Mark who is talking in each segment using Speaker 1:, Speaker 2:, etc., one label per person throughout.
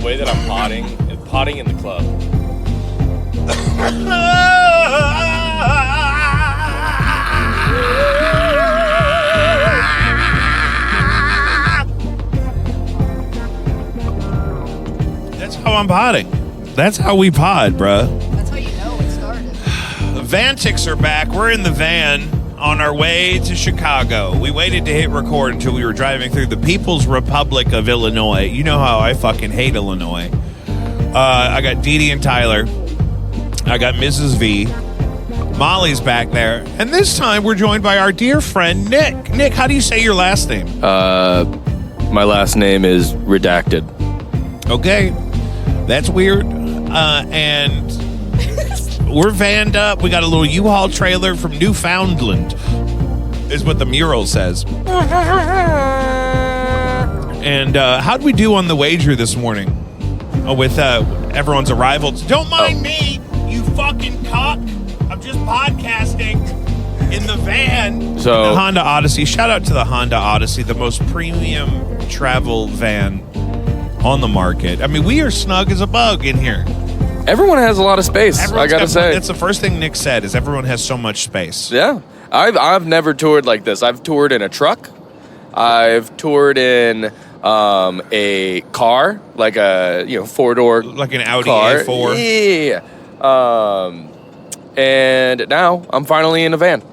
Speaker 1: way that I'm potting in the club.
Speaker 2: That's how I'm potting. That's how we pod, bruh.
Speaker 3: That's how you know it started.
Speaker 2: Antics are back. We're in the van on our way to Chicago. We waited to hit record until we were driving through the People's Republic of Illinois. You know how I fucking hate Illinois. I got Dee Dee and Tyler. I got Mrs. V. Molly's back there. And this time we're joined by our dear friend, Nick. Nick, how do you say your last name?
Speaker 1: My last name is redacted.
Speaker 2: Okay. That's weird. And we're vanned up. We got a little U-Haul trailer from Newfoundland, is what the mural says. And how'd we do on the wager this morning with everyone's arrival? Don't mind me, you fucking cock. I'm just podcasting in the van.
Speaker 1: So,
Speaker 2: the Honda Odyssey. Shout out to the Honda Odyssey, the most premium travel van on the market. I mean, we are snug as a bug in here.
Speaker 1: everyone has a lot of space. I gotta say,
Speaker 2: that's the first thing Nick said. Is everyone has so much space.
Speaker 1: Yeah, I've never toured like this. I've toured in a truck. I've toured in a car, like a 4-door,
Speaker 2: like an Audi
Speaker 1: car.
Speaker 2: A4.
Speaker 1: Yeah. And now I'm finally in a van.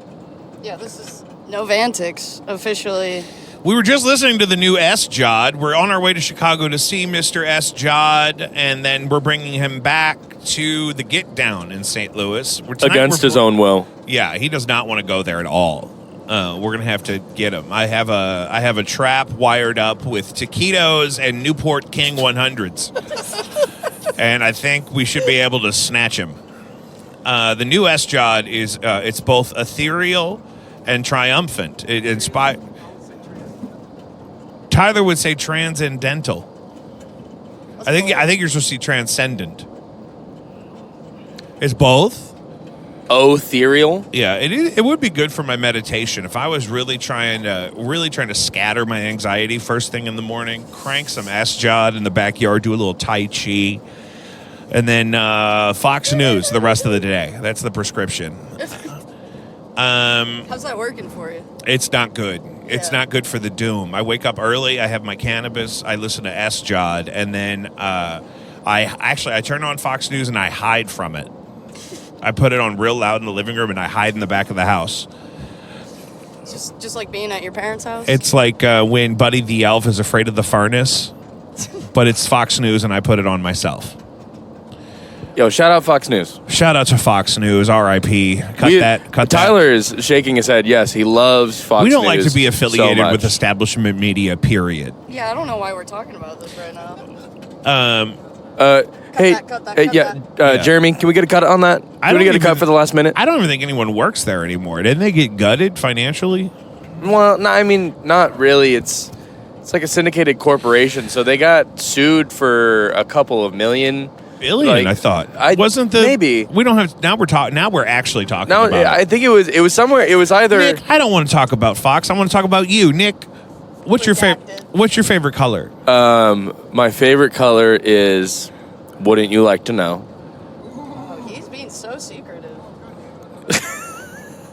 Speaker 3: Yeah, this is Antics officially.
Speaker 2: We were just listening to the new S. Jod. We're on our way to Chicago to see Mr. S. Jod, and then we're bringing him back to the Get Down in St. Louis.
Speaker 1: Against his own will.
Speaker 2: Yeah, he does not want to go there at all. We're gonna have to get him. I have a trap wired up with taquitos and Newport King 100s, and I think we should be able to snatch him. The new S. Jod is it's both ethereal and triumphant. It inspired. Tyler would say transcendental. I think you're supposed to see transcendent. It's both.
Speaker 1: Ethereal.
Speaker 2: Yeah, it would be good for my meditation if I was really trying to scatter my anxiety first thing in the morning. Crank some S-Jod in the backyard, do a little Tai Chi, and then Fox News the rest of the day. That's the prescription.
Speaker 3: How's that working for you?
Speaker 2: It's not good. It's not good for the doom. I wake up early. I have my cannabis. I listen to S-Jod, and then I turn on Fox News and I hide from it. I put it on real loud in the living room and I hide in the back of the house.
Speaker 3: Just like being at your parents' house?
Speaker 2: It's like when Buddy the Elf is afraid of the furnace, but it's Fox News and I put it on myself.
Speaker 1: Yo, shout out Fox News.
Speaker 2: Shout out to Fox News, R.I.P. Cut
Speaker 1: Tyler is shaking his head. Yes, he loves Fox News.
Speaker 2: We don't like to be affiliated
Speaker 1: so
Speaker 2: with establishment media, period.
Speaker 3: Yeah, I don't know why we're talking about this right now. Cut that.
Speaker 1: Jeremy, can we get a cut on that? Can we get a cut for the last minute?
Speaker 2: I don't even think anyone works there anymore. Didn't they get gutted financially?
Speaker 1: Well, no, I mean, not really. It's like a syndicated corporation, so they got sued for a couple of million.
Speaker 2: Billion, I thought. Wasn't the
Speaker 1: maybe
Speaker 2: we don't have now? We're actually talking.
Speaker 1: No,
Speaker 2: about
Speaker 1: I think it was somewhere. It was either.
Speaker 2: Nick, I don't want to talk about Fox. I want to talk about you, Nick. What's your favorite color?
Speaker 1: My favorite color is. Wouldn't you like to know?
Speaker 3: Oh, he's being so secretive.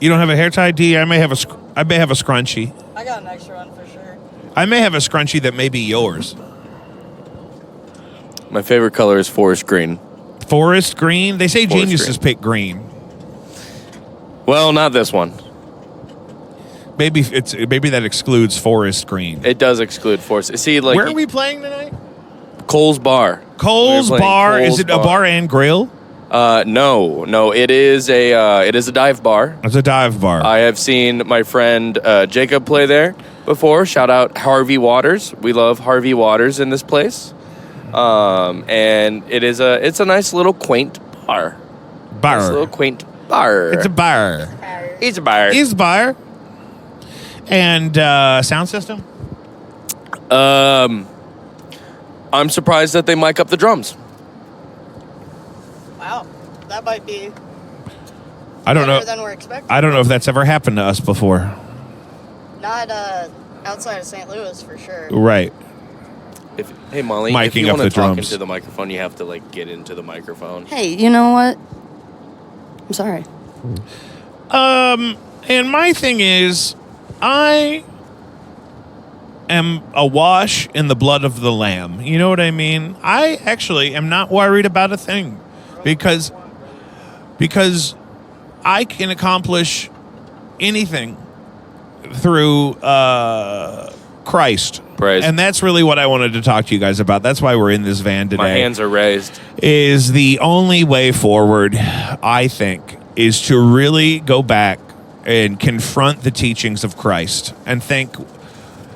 Speaker 2: You don't have a hair tie, D? I may have a scrunchie.
Speaker 3: I got an extra one for sure.
Speaker 2: I may have a scrunchie that may be yours.
Speaker 1: My favorite color is forest green.
Speaker 2: Forest green? They say
Speaker 1: Forest
Speaker 2: geniuses
Speaker 1: green.
Speaker 2: pick green.
Speaker 1: Well, not this one.
Speaker 2: Maybe that excludes forest green.
Speaker 1: It does exclude forest. See, like
Speaker 2: where are we playing tonight?
Speaker 1: Cole's Bar.
Speaker 2: Cole's Bar. Is it a bar and grill?
Speaker 1: No. It is a dive bar.
Speaker 2: It's a dive bar.
Speaker 1: I have seen my friend Jacob play there before. Shout out Harvey Waters. We love Harvey Waters in this place. And it's a nice little quaint bar. Nice little quaint bar.
Speaker 2: It's a bar.
Speaker 1: It's a bar.
Speaker 2: It's a bar. And sound system?
Speaker 1: I'm surprised that they mic up the drums.
Speaker 3: Wow, that might be.
Speaker 2: I don't know.
Speaker 3: Better than we're expecting.
Speaker 2: I don't know if that's ever happened to us before.
Speaker 3: Not outside of St. Louis for sure.
Speaker 2: Right.
Speaker 1: Hey, Molly, if
Speaker 2: Miking
Speaker 1: you
Speaker 2: up
Speaker 1: want to
Speaker 2: the
Speaker 1: talk
Speaker 2: drums.
Speaker 1: into the microphone, you have to, like, get into the microphone.
Speaker 3: Hey, you know what? I'm sorry.
Speaker 2: And my thing is, I am awash in the blood of the Lamb. You know what I mean? I actually am not worried about a thing because I can accomplish anything through Christ.
Speaker 1: Praise.
Speaker 2: And that's really what I wanted to talk to you guys about. That's why we're in this van today.
Speaker 1: My hands are raised.
Speaker 2: Is the only way forward, I think, is to really go back and confront the teachings of Christ and think,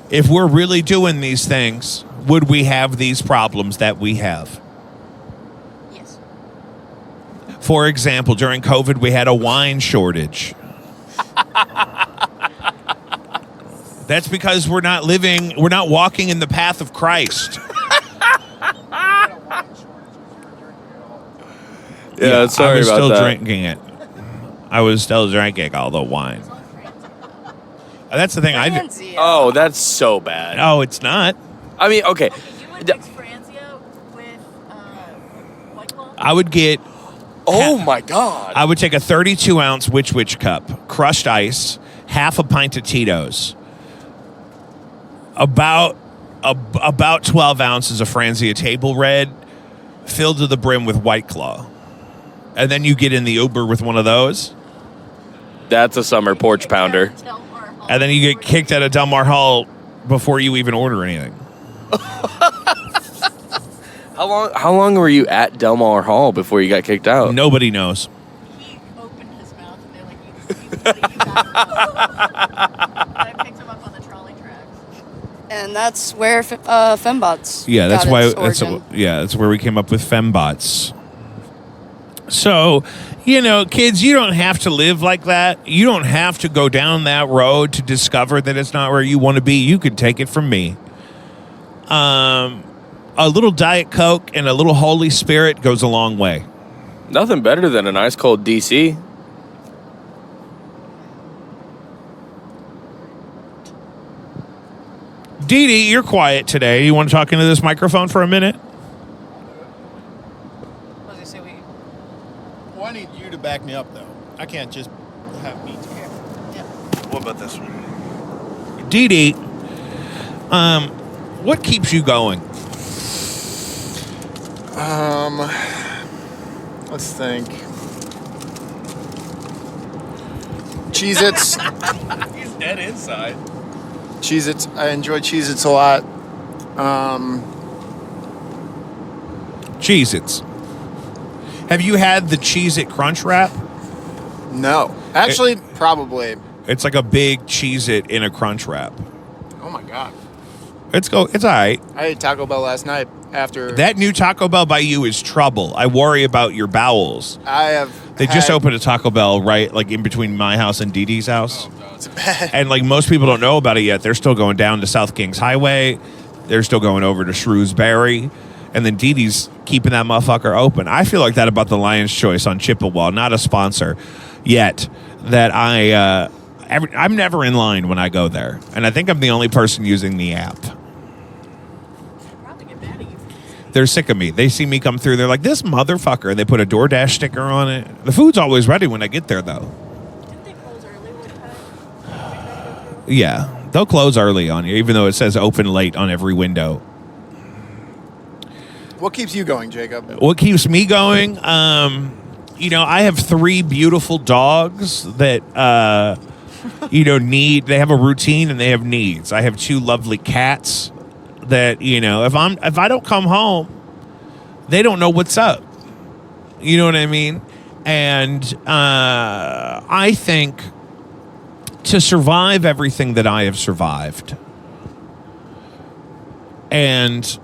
Speaker 2: if we're really doing these things, would we have these problems that we have?
Speaker 3: Yes.
Speaker 2: For example, during COVID, we had a wine shortage. That's because we're not walking in the path of Christ.
Speaker 1: Yeah, sorry
Speaker 2: I was
Speaker 1: about
Speaker 2: still
Speaker 1: that.
Speaker 2: drinking it. I was still drinking all the wine. That's the thing I do.
Speaker 3: Franzia.
Speaker 1: Oh, that's so bad.
Speaker 2: No, it's not.
Speaker 1: I mean, okay.
Speaker 4: You would mix Franzia with White Claw?
Speaker 2: I would get.
Speaker 1: Oh, my God.
Speaker 2: I would take a 32-ounce Witch cup, crushed ice, half a pint of Tito's, about 12 ounces of Franzia Table Red, filled to the brim with White Claw, and then you get in the Uber with one of those,
Speaker 1: That's a summer porch pounder.
Speaker 2: and then you get kicked out of Del Mar Hall before you even order anything.
Speaker 1: How long were you at Del Mar Hall before you got kicked out?
Speaker 2: Nobody knows.
Speaker 4: He opened his mouth and they're like, I picked him up on the trolley tracks.
Speaker 3: And that's where Fembots.
Speaker 2: Yeah, that's
Speaker 3: got
Speaker 2: why.
Speaker 3: its origin.
Speaker 2: That's where we came up with fembots. So, kids, you don't have to live like that. You don't have to go down that road to discover that it's not where you want to be. You can take it from me. A little Diet Coke and a little Holy Spirit goes a long way.
Speaker 1: Nothing better than an ice cold DC.
Speaker 2: Dee Dee, you're quiet today. You want to talk into this microphone for a minute?
Speaker 4: I was gonna say
Speaker 5: Well, I need you to back me up, though. I can't just have me talk.
Speaker 4: yeah.
Speaker 5: What about this one?
Speaker 2: Dee Dee, what keeps you going?
Speaker 5: Let's think. Cheez-Its.
Speaker 1: He's dead inside.
Speaker 5: Cheez-Its. I enjoy Cheez-Its a lot.
Speaker 2: Cheez-Its. Have you had the Cheez-It Crunch Wrap?
Speaker 5: No. Actually, probably.
Speaker 2: It's like a big Cheez-It in a Crunch Wrap.
Speaker 5: Oh, my God.
Speaker 2: It's all right.
Speaker 5: I ate Taco Bell last night after...
Speaker 2: That new Taco Bell by you is trouble. I worry about your bowels.
Speaker 5: I have
Speaker 2: They just opened a Taco Bell right like in between my house and Dee Dee's house.
Speaker 5: It's bad.
Speaker 2: And like most people don't know about it yet. They're still going down to South Kings Highway. They're still going over to Shrewsbury. And then Dee Dee's keeping that motherfucker open. I feel like that about the Lion's Choice on Chippewa. Not a sponsor yet. That I'm never in line when I go there. And I think I'm the only person using the app.
Speaker 4: Probably get mad at you.
Speaker 2: They're sick of me. They see me come through. They're like, this motherfucker. They put a DoorDash sticker on it. The food's always ready when I get there, though.
Speaker 4: Didn't they close early one time?
Speaker 2: Yeah, they'll close early on you, even though it says open late on every window.
Speaker 5: What keeps you going, Jacob?
Speaker 2: What keeps me going? I have 3 beautiful dogs that, they have a routine and they have needs. I have 2 lovely cats that, if I don't come home, they don't know what's up. You know what I mean? And I think to survive everything that I have survived and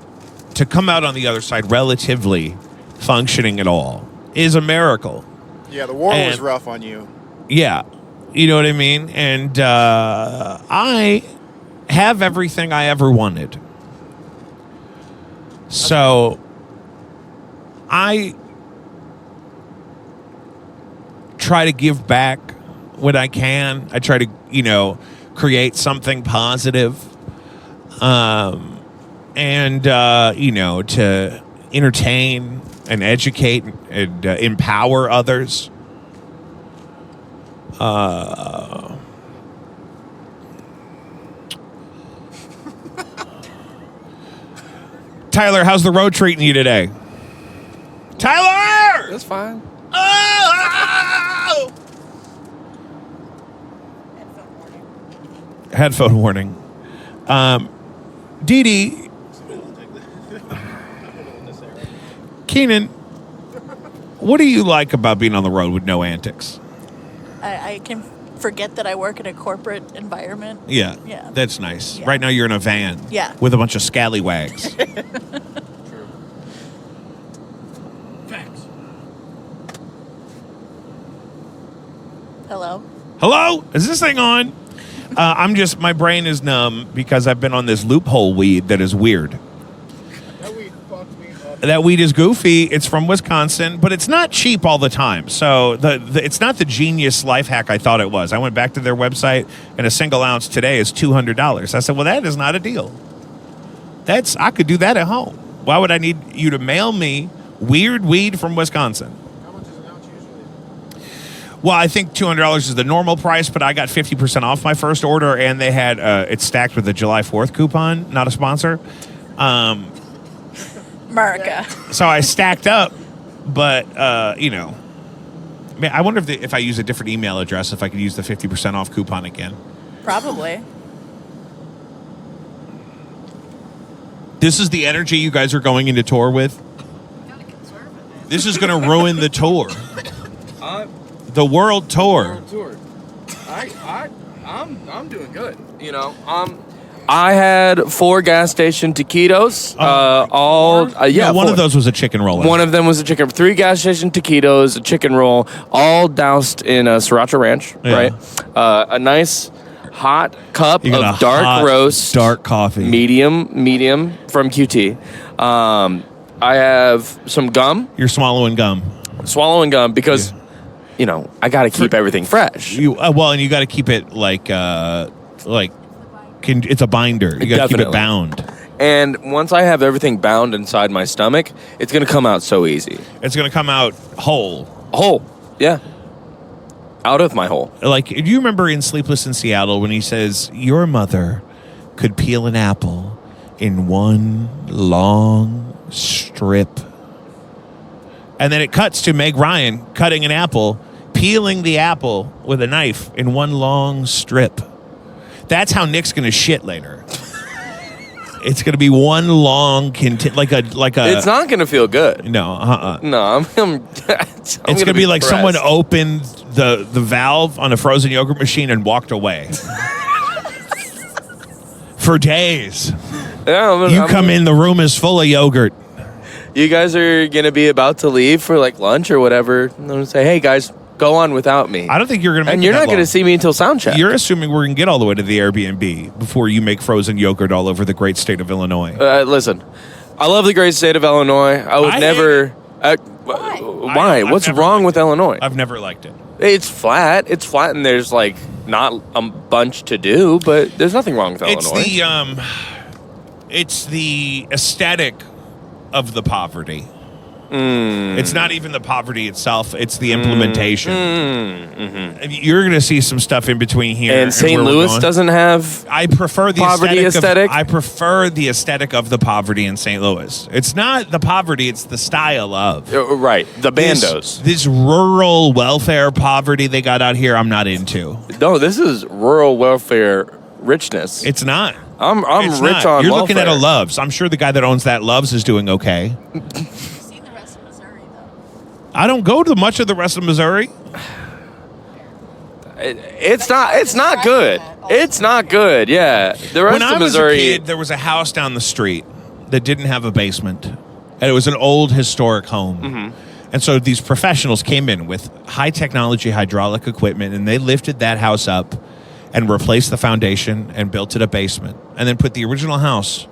Speaker 2: to come out on the other side relatively functioning at all is a miracle.
Speaker 5: Yeah, the war was
Speaker 2: And-
Speaker 5: rough on you.
Speaker 2: Yeah. You know what I mean? And I have everything I ever wanted. So I try to give back when I can. I try to, create something positive. and to entertain and educate and empower others. Tyler, how's the road treating you today? Tyler!
Speaker 1: That's fine.
Speaker 2: Oh!
Speaker 4: Headphone warning.
Speaker 2: Headphone warning. Dee Dee. Keenan, what do you like about being on the road with no antics?
Speaker 4: I can forget that I work in a corporate environment.
Speaker 2: Yeah.
Speaker 4: Yeah.
Speaker 2: That's nice.
Speaker 4: Yeah.
Speaker 2: Right now you're in a van.
Speaker 4: Yeah.
Speaker 2: With a bunch of scallywags.
Speaker 5: Facts.
Speaker 4: Hello?
Speaker 2: Hello? Is this thing on? My brain is numb because I've been on this loophole weed that is weird.
Speaker 5: That weed fucked me up.
Speaker 2: That weed is goofy. It's from Wisconsin, but it's not cheap all the time. So it's not the genius life hack I thought it was. I went back to their website, and a single ounce today is $200. I said, well, that is not a deal. I could do that at home. Why would I need you to mail me weird weed from Wisconsin?
Speaker 5: How much is an ounce usually?
Speaker 2: Well, I think $200 is the normal price, but I got 50% off my first order, and they had it's stacked with a July 4th coupon. Not a sponsor.
Speaker 4: America.
Speaker 2: So I stacked up, but man, I wonder if I use a different email address, if I could use the 50% off coupon again.
Speaker 4: Probably.
Speaker 2: This is the energy you guys are going into tour with.
Speaker 3: Kinda conservative.
Speaker 2: This is going to ruin the tour, the world tour.
Speaker 1: I'm doing good. I had 4 gas station taquitos.
Speaker 2: One
Speaker 1: 4.
Speaker 2: of those was a chicken roll.
Speaker 1: One of them was a chicken. 3 gas station taquitos, a chicken roll, all doused in a sriracha ranch.
Speaker 2: Yeah.
Speaker 1: Right. A nice hot cup
Speaker 2: You got
Speaker 1: of
Speaker 2: a
Speaker 1: dark
Speaker 2: hot,
Speaker 1: roast,
Speaker 2: dark coffee.
Speaker 1: medium from QT. I have some gum,
Speaker 2: You're swallowing gum
Speaker 1: because I got to keep everything fresh.
Speaker 2: and you got to keep it it's a binder. You got to keep it
Speaker 1: Definitely.
Speaker 2: bound.
Speaker 1: And once I have everything bound inside my stomach, it's gonna come out so easy.
Speaker 2: It's going to come out whole.
Speaker 1: Whole, yeah, out of my hole.
Speaker 2: Like, do you remember in Sleepless in Seattle when he says, your mother could peel an apple in one long strip? And then it cuts to Meg Ryan cutting an apple, peeling the apple with a knife in one long strip. That's how Nick's going to shit later. It's going to be one long, like a.
Speaker 1: It's not gonna feel good.
Speaker 2: No,
Speaker 1: No, I'm
Speaker 2: It's going to be like someone opened the valve on a frozen yogurt machine and walked away. For days.
Speaker 1: Yeah,
Speaker 2: You come in, the room is full of yogurt.
Speaker 1: You guys are gonna be about to leave for like lunch or whatever. And I'm gonna say, hey guys, go on without me.
Speaker 2: I don't think you're going to make
Speaker 1: And
Speaker 2: it
Speaker 1: you're
Speaker 2: that
Speaker 1: not gonna
Speaker 2: long.
Speaker 1: see me until sound check.
Speaker 2: You're assuming we're going to get all the way to the Airbnb before you make frozen yogurt all over the great state of Illinois.
Speaker 1: Listen, I love the great state of Illinois. I would
Speaker 2: I
Speaker 1: never.
Speaker 3: Why?
Speaker 1: Why?
Speaker 2: I've
Speaker 1: What's
Speaker 2: never
Speaker 1: wrong
Speaker 2: liked
Speaker 1: with
Speaker 2: it.
Speaker 1: Illinois?
Speaker 2: I've never liked it.
Speaker 1: It's flat. It's flat, and there's like not a bunch to do, but there's nothing wrong with Illinois.
Speaker 2: It's the aesthetic of the poverty. It's not even the poverty itself; it's the implementation. And you're going to see some stuff in between here.
Speaker 1: And St.
Speaker 2: where we're
Speaker 1: Louis
Speaker 2: going.
Speaker 1: doesn't have.
Speaker 2: I prefer the
Speaker 1: poverty aesthetic?
Speaker 2: I prefer the aesthetic of the poverty in St. Louis. It's not the poverty; it's the style of.
Speaker 1: Right, the bandos.
Speaker 2: This rural welfare poverty they got out here, I'm not into.
Speaker 1: No, this is rural welfare richness.
Speaker 2: It's not.
Speaker 1: I'm
Speaker 2: It's
Speaker 1: rich
Speaker 2: not.
Speaker 1: on
Speaker 2: You're
Speaker 1: welfare.
Speaker 2: looking at a Love's. I'm sure the guy that owns that Love's is doing okay.
Speaker 4: You've seen the rest of Missouri, though.
Speaker 2: I don't go to much of the rest of Missouri.
Speaker 1: It's not good. It's not good. Yeah, the rest
Speaker 2: When I
Speaker 1: of
Speaker 2: was
Speaker 1: Missouri.
Speaker 2: a kid, there was a house down the street that didn't have a basement, and it was an old historic home.
Speaker 1: Mm-hmm.
Speaker 2: And so these professionals came in with high technology hydraulic equipment, and they lifted that house up and replaced the foundation and built it a basement, and then put the original house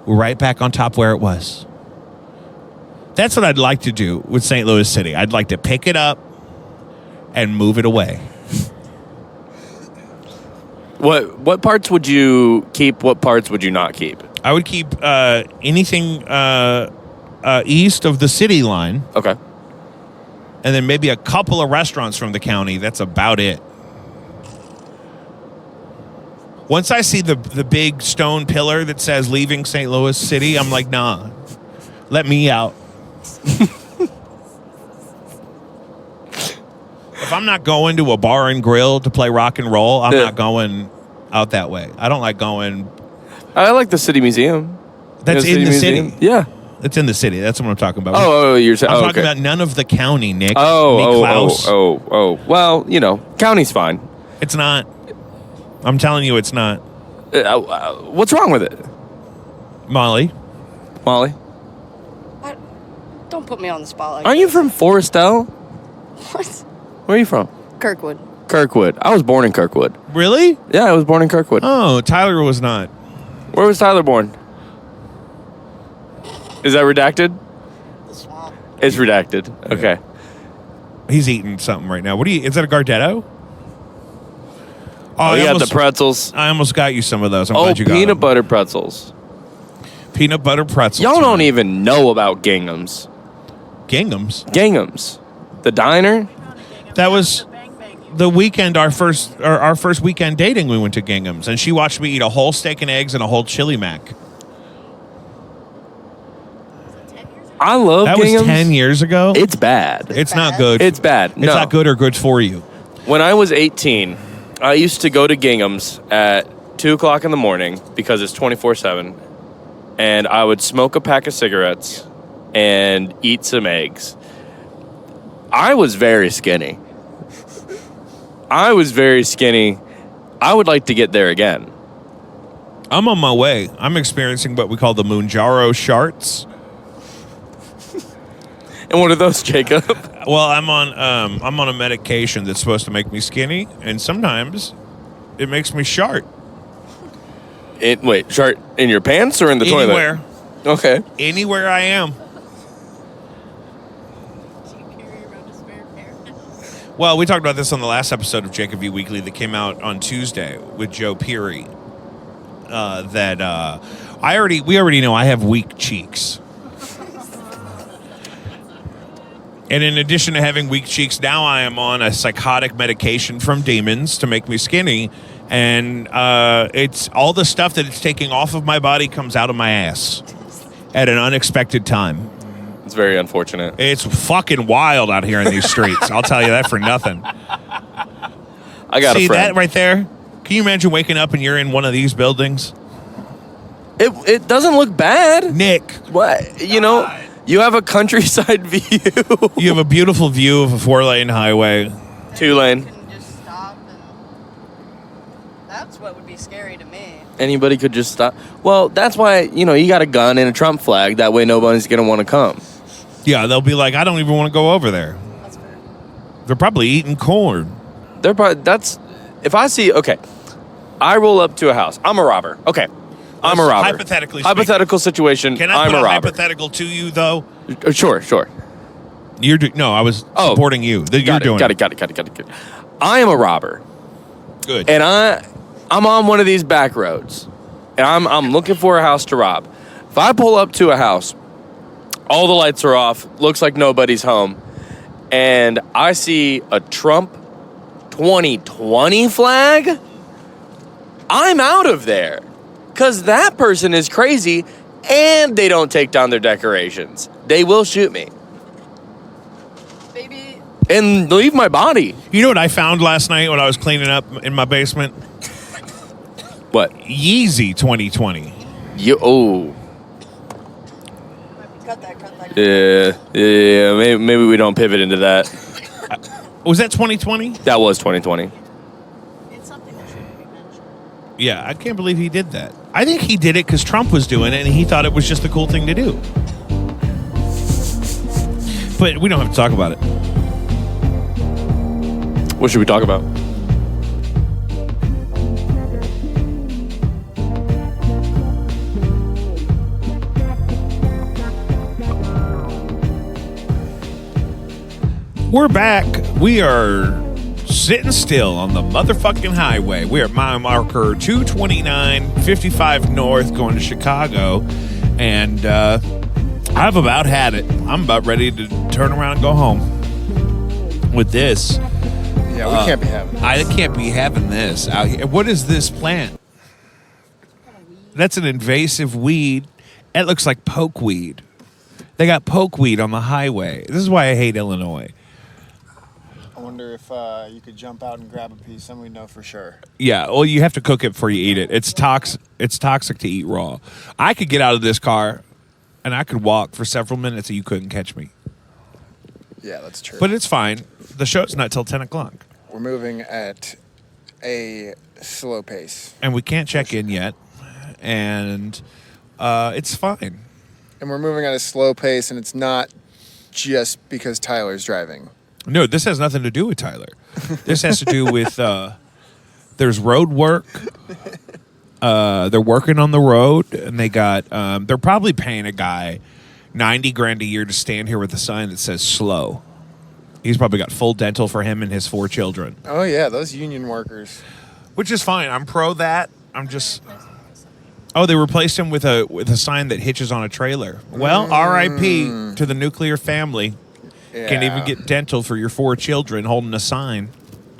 Speaker 2: right back on top where it was. That's what I'd like to do with St. Louis City. I'd like to pick it up and move it away.
Speaker 1: What parts would you keep? What parts would you not keep?
Speaker 2: I would keep anything east of the city line,
Speaker 1: Okay.
Speaker 2: and then maybe a couple of restaurants from the county. That's about it. Once I see the big stone pillar that says leaving St. Louis City, I'm like, nah, let me out. If I'm not going to a bar and grill to play rock and roll, I'm not going out that way. I don't like going.
Speaker 1: I like the City Museum.
Speaker 2: That's in the city.
Speaker 1: Yeah.
Speaker 2: It's in the city. That's what I'm talking about.
Speaker 1: Oh, you're saying.
Speaker 2: I'm
Speaker 1: Oh,
Speaker 2: talking
Speaker 1: okay.
Speaker 2: about none of the county, Nick.
Speaker 1: Oh. Well, county's fine.
Speaker 2: It's not. I'm telling you, it's not.
Speaker 1: What's wrong with it,
Speaker 2: Molly.
Speaker 1: Molly?
Speaker 3: Don't put me on the spot like
Speaker 1: Aren't you from Forestell?
Speaker 3: What?
Speaker 1: Where are you from?
Speaker 3: Kirkwood.
Speaker 1: Kirkwood. I was born in Kirkwood.
Speaker 2: Really?
Speaker 1: Yeah, I was born in Kirkwood.
Speaker 2: Oh, Tyler was not.
Speaker 1: Where was Tyler born? Is that redacted?
Speaker 3: The swamp.
Speaker 1: It's redacted. Okay.
Speaker 2: He's eating something right now. Is that a Gardetto?
Speaker 1: Oh, you got the pretzels.
Speaker 2: I almost got you some of those. I'm
Speaker 1: Oh,
Speaker 2: glad you got
Speaker 1: peanut
Speaker 2: them.
Speaker 1: butter pretzels.
Speaker 2: Peanut butter pretzels.
Speaker 1: Y'all don't even know about Gingham's.
Speaker 2: Gingham's.
Speaker 1: Gingham's. The diner?
Speaker 2: That was the weekend, our first weekend dating, we went to Gingham's, and she watched me eat a whole steak and eggs and a whole chili mac.
Speaker 1: I love
Speaker 2: That
Speaker 1: Gingham's.
Speaker 2: was 10 years ago.
Speaker 1: It's bad.
Speaker 2: It's not good.
Speaker 1: It's bad.
Speaker 2: It's not good or good for you.
Speaker 1: When I was 18, I used to go to Gingham's at 2 o'clock in the morning because it's 24/7, and I would smoke a pack of cigarettes and eat some eggs. I was very skinny. I would like to get there again.
Speaker 2: I'm on my way. I'm experiencing what we call the Mounjaro sharts.
Speaker 1: And what are those, Jacob?
Speaker 2: Well, I'm on a medication that's supposed to make me skinny, and sometimes it makes me shart.
Speaker 1: Wait, shart in your pants or in the
Speaker 2: Anywhere.
Speaker 1: toilet? Okay.
Speaker 2: Anywhere I am. Well, we talked about this on the last episode of Jacob V Weekly that came out on Tuesday with Joe Peary. We already know I have weak cheeks. And in addition to having weak cheeks, now I am on a psychotic medication from demons to make me skinny. And it's all the stuff that it's taking off of my body comes out of my ass at an unexpected time.
Speaker 1: It's very unfortunate.
Speaker 2: It's fucking wild out here in these streets. I'll tell you that for nothing.
Speaker 1: I got
Speaker 2: See
Speaker 1: a friend.
Speaker 2: that right there? Can you imagine waking up and you're in one of these buildings?
Speaker 1: It doesn't look bad.
Speaker 2: Nick.
Speaker 1: What? You have a countryside view.
Speaker 2: You have a beautiful view of a 4-lane highway.
Speaker 1: 2-lane.
Speaker 3: Can just stop and that's what would be scary to me.
Speaker 1: Anybody could just stop. Well, that's why, you got a gun and a Trump flag. That way nobody's going to want to come.
Speaker 2: Yeah, they'll be like, I don't even want to go over there.
Speaker 3: That's fair.
Speaker 2: They're probably eating corn.
Speaker 1: If I see, okay, I roll up to a house. I'm a robber. Okay. I'm a robber.
Speaker 2: Hypothetically speaking.
Speaker 1: Hypothetical situation.
Speaker 2: Can I
Speaker 1: I'm
Speaker 2: put
Speaker 1: a
Speaker 2: a
Speaker 1: robber.
Speaker 2: hypothetical to you, though?
Speaker 1: Sure.
Speaker 2: No, I was supporting you. You're doing
Speaker 1: Got it. I am a robber.
Speaker 2: Good.
Speaker 1: And I'm on one of these back roads. And I'm looking for a house to rob. If I pull up to a house, all the lights are off, looks like nobody's home, and I see a Trump 2020 flag, I'm out of there. Because that person is crazy and they don't take down their decorations. They will shoot me.
Speaker 3: Baby.
Speaker 1: And leave my body.
Speaker 2: You know what I found last night when I was cleaning up in my basement?
Speaker 1: What?
Speaker 2: Yeezy 2020.
Speaker 3: Cut that.
Speaker 1: Yeah. Maybe we don't pivot into that.
Speaker 2: Was that 2020?
Speaker 1: That was 2020.
Speaker 4: It's something that shouldn't be mentioned.
Speaker 2: Yeah, I can't believe he did that. I think he did it because Trump was doing it and he thought it was just the cool thing to do. But we don't have to talk about it.
Speaker 1: What should we talk about?
Speaker 2: We're back. We are sitting still on the motherfucking highway. We're at mile marker 229.59. 55 north going to Chicago, and I've about had it. I'm about ready to turn around and go home with this.
Speaker 6: Yeah, we can't be having this.
Speaker 2: I can't be having this out here. What is this plant? That's an invasive weed. It looks like pokeweed. They got pokeweed on the highway. This is why I hate Illinois.
Speaker 6: I wonder if you could jump out and grab a piece, and we know for sure.
Speaker 2: Yeah, well, you have to cook it before you eat it. It's toxic to eat raw. I could get out of this car, and I could walk for several minutes, and you couldn't catch me.
Speaker 6: Yeah, that's true.
Speaker 2: But it's fine. The show's not till 10 o'clock.
Speaker 6: We're moving at a slow pace.
Speaker 2: And we can't check in yet. And it's fine.
Speaker 6: And we're moving at a slow pace, and it's not just because Tyler's driving.
Speaker 2: No, this has nothing to do with Tyler. This has to do with there's road work. They're working on the road, and they got they're probably paying a guy $90,000 a year to stand here with a sign that says slow. He's probably got full dental for him and his 4 children.
Speaker 6: Oh yeah, those union workers.
Speaker 2: Which is fine. I'm pro that. I'm just they replaced him with a sign that hitches on a trailer. Well, R.I.P. to the nuclear family.
Speaker 6: Yeah.
Speaker 2: Can't even get dental for your 4 children holding a sign.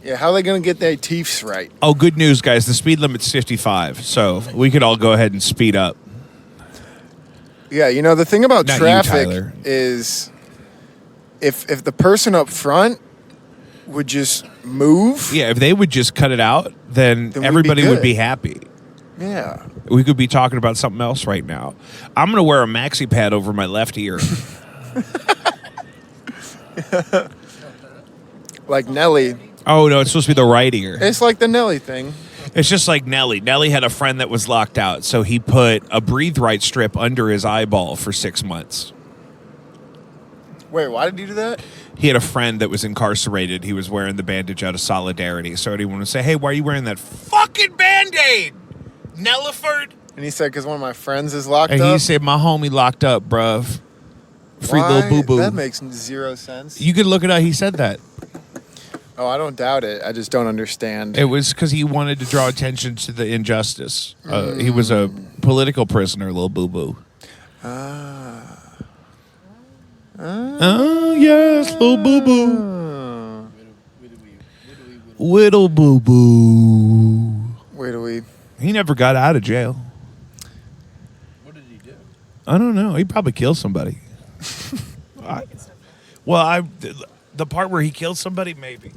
Speaker 6: Yeah, how are they going to get their teeth right?
Speaker 2: Oh, good news, guys. The speed limit's 55, so we could all go ahead and speed up.
Speaker 6: Yeah, you know, the thing about
Speaker 2: Not you,
Speaker 6: traffic
Speaker 2: Tyler.
Speaker 6: is if the person up front would just move.
Speaker 2: Yeah, if they would just cut it out, then
Speaker 6: we'd be
Speaker 2: everybody would
Speaker 6: good.
Speaker 2: be happy.
Speaker 6: Yeah.
Speaker 2: We could be talking about something else right now. I'm going to wear a maxi pad over my left ear.
Speaker 6: Like Nelly.
Speaker 2: Oh, no, it's supposed to be the right ear.
Speaker 6: It's like the Nelly thing.
Speaker 2: It's just like Nelly. Nelly had a friend that was locked out, so he put a Breathe Right strip under his eyeball for 6 months.
Speaker 6: Wait, why did you do that?
Speaker 2: He had a friend that was incarcerated. He was wearing the bandage out of solidarity. So anyone would say, hey, why are you wearing that fucking Band-Aid? Nelliford?
Speaker 6: And he said, because one of my friends is locked
Speaker 2: And
Speaker 6: up.
Speaker 2: he said, my homie locked up, bruv. Free
Speaker 6: Why?
Speaker 2: little boo-boo.
Speaker 6: That makes zero sense.
Speaker 2: You could look it up. He said that.
Speaker 6: Oh, I don't doubt it. I just don't understand.
Speaker 2: It was because he wanted to draw attention to the injustice. He was a political prisoner, little boo-boo. Oh, yes, little boo-boo. Whittle boo-boo.
Speaker 6: Where do we...
Speaker 2: He never got out of jail.
Speaker 5: What did he do?
Speaker 2: I don't know. He probably killed somebody. The part where he killed somebody, maybe.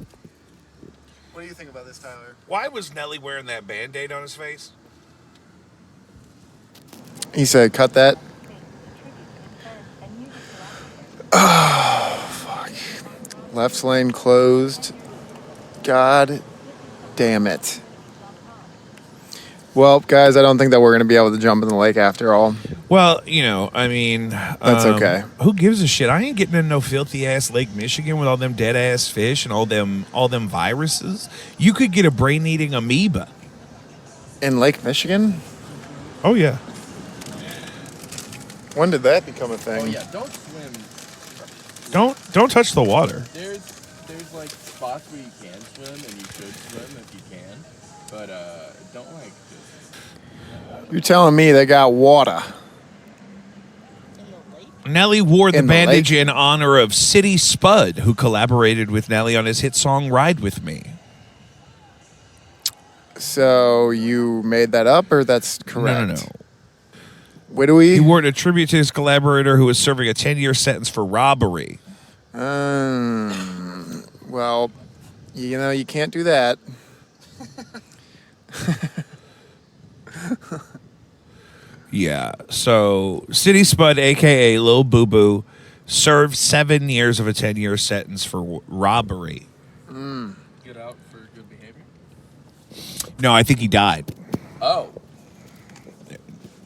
Speaker 6: What do you think about this, Tyler?
Speaker 2: Why was Nelly wearing that Band-Aid on his face?
Speaker 6: He said, cut that. Oh, fuck. Left lane closed. God damn it. Well, guys, I don't think that we're going to be able to jump in the lake after all.
Speaker 2: Well, you know, I mean...
Speaker 6: That's okay.
Speaker 2: Who gives a shit? I ain't getting in no filthy-ass Lake Michigan with all them dead-ass fish and all them viruses. You could get a brain-eating amoeba.
Speaker 6: In Lake Michigan?
Speaker 2: Oh, yeah.
Speaker 6: When did that become a thing?
Speaker 5: Oh yeah, don't swim.
Speaker 2: Don't touch the water.
Speaker 5: There's like spots where you can swim and you should swim if you can, but don't like just.
Speaker 6: You're telling me they got water.
Speaker 2: Nelly wore the
Speaker 6: In the
Speaker 2: bandage
Speaker 6: lake?
Speaker 2: in honor of City Spud, who collaborated with Nelly on his hit song Ride With Me.
Speaker 6: So you made that up, or that's correct?
Speaker 2: No.
Speaker 6: Where do we?
Speaker 2: He wore it a tribute to his collaborator who was serving a 10-year sentence for robbery.
Speaker 6: Well, you know, you can't do that.
Speaker 2: Yeah, so City Spud, a.k.a. Lil Boo Boo, served 7 years of a 10-year sentence for robbery.
Speaker 5: Get out for good behavior.
Speaker 2: No, I think he died.
Speaker 5: Oh.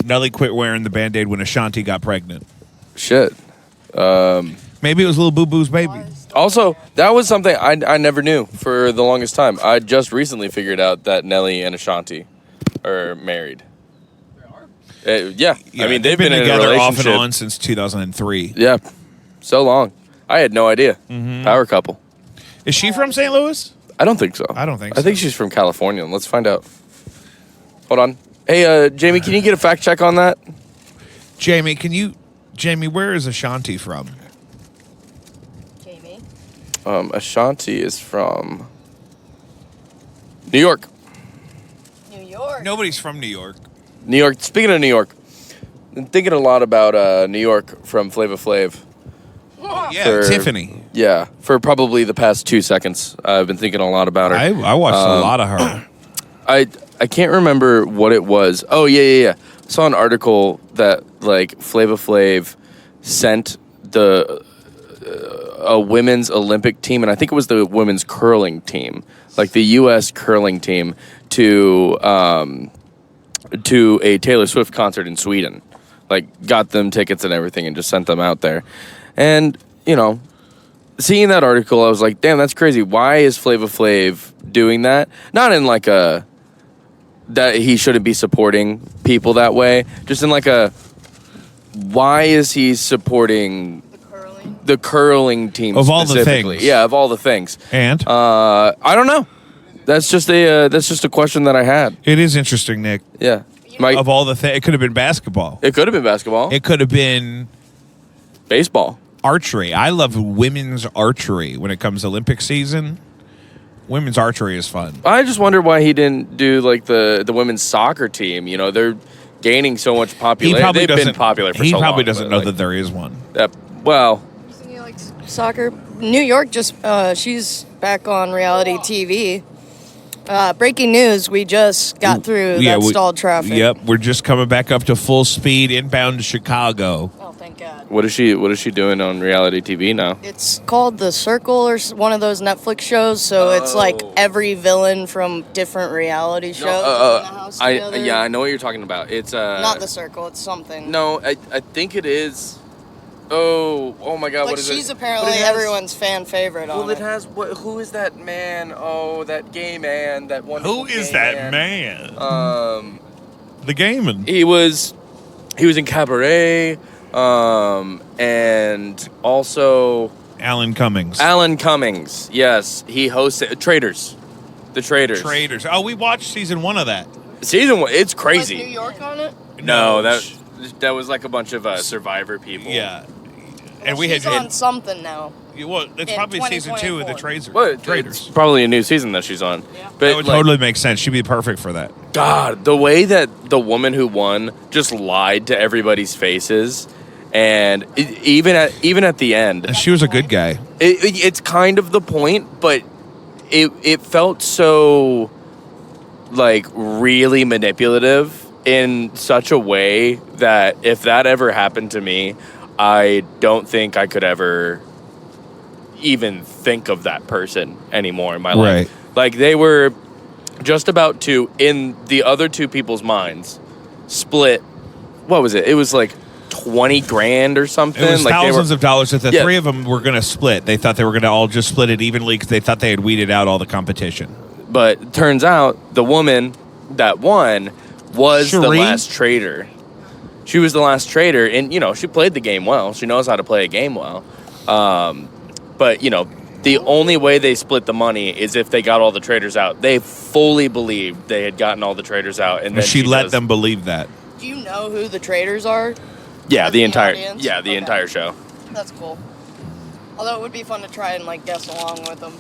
Speaker 2: Nelly quit wearing the Band-Aid when Ashanti got pregnant.
Speaker 1: Shit.
Speaker 2: Maybe it was Lil Boo Boo's baby.
Speaker 1: Also, that was something I never knew for the longest time. I just recently figured out that Nelly and Ashanti are married. Yeah. I mean, they've been in a
Speaker 2: together off and
Speaker 1: relationship.
Speaker 2: on since 2003.
Speaker 1: Yeah, so long. I had no idea. Power couple.
Speaker 2: Is she from St. Louis?
Speaker 1: I don't think so.
Speaker 2: I don't think
Speaker 1: I think
Speaker 2: so.
Speaker 1: she's from California. Let's find out. Hold on. Hey, Jamie, can you get a fact check on that?
Speaker 2: Jamie, where is Ashanti from?
Speaker 3: Jamie.
Speaker 1: Ashanti is from New York.
Speaker 3: New York.
Speaker 2: Nobody's from New York.
Speaker 1: New York. Speaking of New York, I'm thinking a lot about New York from Flava Flav.
Speaker 2: Yeah,
Speaker 1: For-
Speaker 2: Tiffany.
Speaker 1: Yeah, for probably the past 2 seconds, I've been thinking a lot about her.
Speaker 2: I watched a lot of her.
Speaker 1: I can't remember what it was. Oh yeah. I saw an article that like Flava Flav sent the a women's Olympic team, and I think it was the women's curling team, like the U.S. curling team, to a Taylor Swift concert in Sweden. Like got them tickets and everything, and just sent them out there. And seeing that article, I was like, damn, that's crazy. Why is Flava Flav doing that? Not in like a that he shouldn't be supporting people that way. Just in like a, why is he supporting the curling team
Speaker 2: Of all the
Speaker 1: specifically?
Speaker 2: things.
Speaker 1: Yeah, of all the things.
Speaker 2: And
Speaker 1: I don't know. That's just a question that I had.
Speaker 2: it is interesting, Nick.
Speaker 1: Yeah.
Speaker 2: Of all the things, it could have been basketball.
Speaker 1: It could have been basketball.
Speaker 2: It could have been
Speaker 1: Baseball.
Speaker 2: archery. I love women's archery when it comes to Olympic season. Women's archery is fun.
Speaker 1: I just wonder why he didn't do like the women's soccer team. They're gaining so much popularity. They've been popular for so long.
Speaker 2: He probably doesn't know
Speaker 1: like,
Speaker 2: that there is one.
Speaker 1: Well,
Speaker 3: He likes soccer. New York just she's back on reality TV. Breaking news: we just got through that stalled traffic.
Speaker 2: Yep, we're just coming back up to full speed inbound to Chicago.
Speaker 3: Oh, thank God.
Speaker 1: what is she doing on reality TV now?
Speaker 3: It's called The Circle or one of those Netflix shows. So it's like every villain from different reality shows in the house together.
Speaker 1: I know what you're talking about. It's
Speaker 3: Not The Circle. It's something.
Speaker 1: No, I think it is. Oh my God!
Speaker 3: Like
Speaker 1: What is it?
Speaker 3: she's apparently
Speaker 1: But it has-
Speaker 3: everyone's fan favorite on
Speaker 1: Well, it
Speaker 3: it.
Speaker 1: has what? Who is that man? Oh, that gay man. That wonderful.
Speaker 2: Who is
Speaker 1: gay
Speaker 2: that man? The gamin'.
Speaker 1: He was in Cabaret, and also
Speaker 2: Alan Cummings.
Speaker 1: Alan Cummings. Yes, he hosted Traitors. The Traitors.
Speaker 2: Traitors. Oh, we watched season 1 of that.
Speaker 1: Season 1. It's
Speaker 3: Was
Speaker 1: crazy.
Speaker 3: New York on it?
Speaker 1: No, that was like a bunch of Survivor people.
Speaker 2: Yeah.
Speaker 3: And
Speaker 2: we
Speaker 3: she's
Speaker 2: had
Speaker 3: on something now.
Speaker 2: well, it's
Speaker 3: in
Speaker 2: probably season 2 of the
Speaker 3: 2024.
Speaker 1: Well,
Speaker 2: Traitors.
Speaker 1: it's probably a new season that she's on.
Speaker 3: Yeah.
Speaker 1: But
Speaker 2: That would
Speaker 1: like,
Speaker 2: totally make sense. She'd be perfect for that.
Speaker 1: God, the way that the woman who won just lied to everybody's faces, and even at the end,
Speaker 2: And she was a good guy.
Speaker 1: it's kind of the point, but it felt so like really manipulative in such a way that if that ever happened to me, I don't think I could ever even think of that person anymore in my life. Like they were just about to, in the other two people's minds, split. What was it? It was like 20 grand or something.
Speaker 2: It was
Speaker 1: like
Speaker 2: thousands of dollars that the
Speaker 1: Yeah.
Speaker 2: three of them were going to split. They thought they were going to all just split it evenly because they thought they had weeded out all the competition.
Speaker 1: But turns out the woman that won was the
Speaker 2: Sheree?
Speaker 1: last traitor. She was the last traitor, and she played the game well. She knows how to play a game well. But the only way they split the money is if they got all the traitors out. They fully believed they had gotten all the traitors out, and then
Speaker 2: She let them believe that.
Speaker 3: Do you know who the traders are?
Speaker 1: Yeah,
Speaker 3: As
Speaker 1: the
Speaker 3: the
Speaker 1: entire
Speaker 3: audience?
Speaker 1: the
Speaker 3: Okay.
Speaker 1: entire show.
Speaker 3: That's cool. Although it would be fun to try and guess along with them.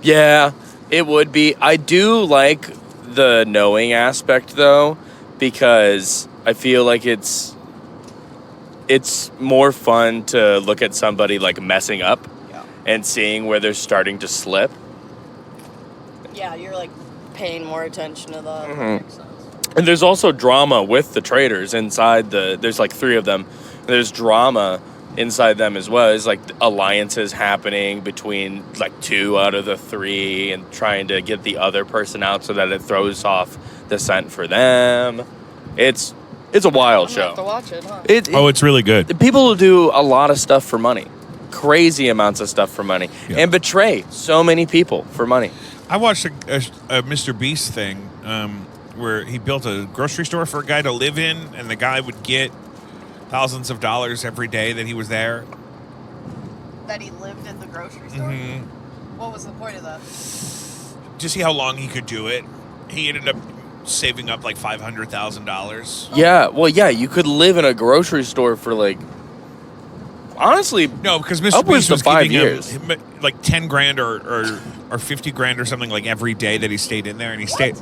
Speaker 1: Yeah, it would be. I do like the knowing aspect though, because I feel like it's more fun to look at somebody messing up and seeing where they're starting to slip.
Speaker 3: Yeah, you're paying more attention to that.
Speaker 1: Mm-hmm.
Speaker 3: That makes sense.
Speaker 1: And there's also drama with the traders inside there's 3 of them. There's drama inside them as well. There's alliances happening between 2 out of the 3 and trying to get the other person out so that it throws off the scent for them. It's a wild
Speaker 3: I'm gonna have to
Speaker 1: show.
Speaker 3: watch it, huh?
Speaker 2: It's really good.
Speaker 1: People do a lot of stuff for money. Crazy amounts of stuff for money.
Speaker 2: Yeah.
Speaker 1: And betray so many people for money.
Speaker 2: I watched a Mr. Beast thing where he built a grocery store for a guy to live in, and the guy would get thousands of dollars every day that he was there.
Speaker 3: That he lived at the grocery store?
Speaker 2: Mm-hmm.
Speaker 3: What was the point of that?
Speaker 2: To see how long he could do it. He ended up saving up like $500,000.
Speaker 1: Yeah, well, yeah, you could live in a grocery store for like, honestly,
Speaker 2: No, because Mr.
Speaker 1: upwards
Speaker 2: Beast
Speaker 1: to
Speaker 2: was
Speaker 1: 5
Speaker 2: giving
Speaker 1: years.
Speaker 2: him like 10 grand or 50 grand or something like every day that he stayed in there, and he stayed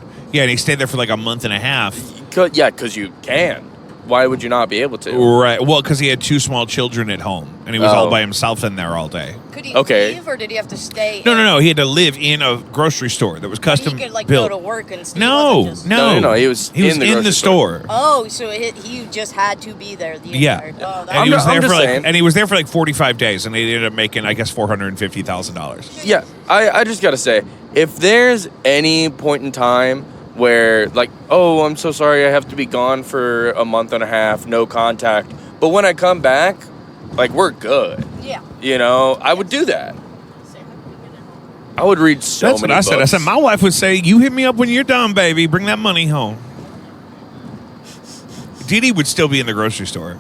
Speaker 2: there for like a month and a half.
Speaker 1: Because you can. Why would you not be able to?
Speaker 2: Right. Well, because he had 2 small children at home, and he was all by himself in there all day.
Speaker 3: Could he
Speaker 1: Okay.
Speaker 3: leave, or did he have to stay?
Speaker 2: No. He had to live in a grocery store that was custom
Speaker 3: He could like
Speaker 2: built.
Speaker 3: go to work and stuff.
Speaker 2: No.
Speaker 1: No, he was
Speaker 2: in the
Speaker 1: grocery
Speaker 2: store.
Speaker 3: Oh, so he just had to be there the
Speaker 2: Yeah.
Speaker 3: entire. Oh,
Speaker 2: And he
Speaker 3: that's
Speaker 2: was there
Speaker 1: I'm
Speaker 2: for
Speaker 1: just
Speaker 2: like,
Speaker 1: saying.
Speaker 2: and he was there for like 45 days, and they ended up making, I guess, $450,000.
Speaker 1: Yeah, I just gotta say, if there's any point in time where like, oh, I'm so sorry, I have to be gone for a month and a half, no contact, but when I come back, like, we're good.
Speaker 3: yeah.
Speaker 1: You know, I would do that. I would read so
Speaker 2: That's what
Speaker 1: many
Speaker 2: I said. I
Speaker 1: books.
Speaker 2: said, my wife would say, you hit me up when you're done, baby. Bring that money home. Dee Dee would still be in the grocery store.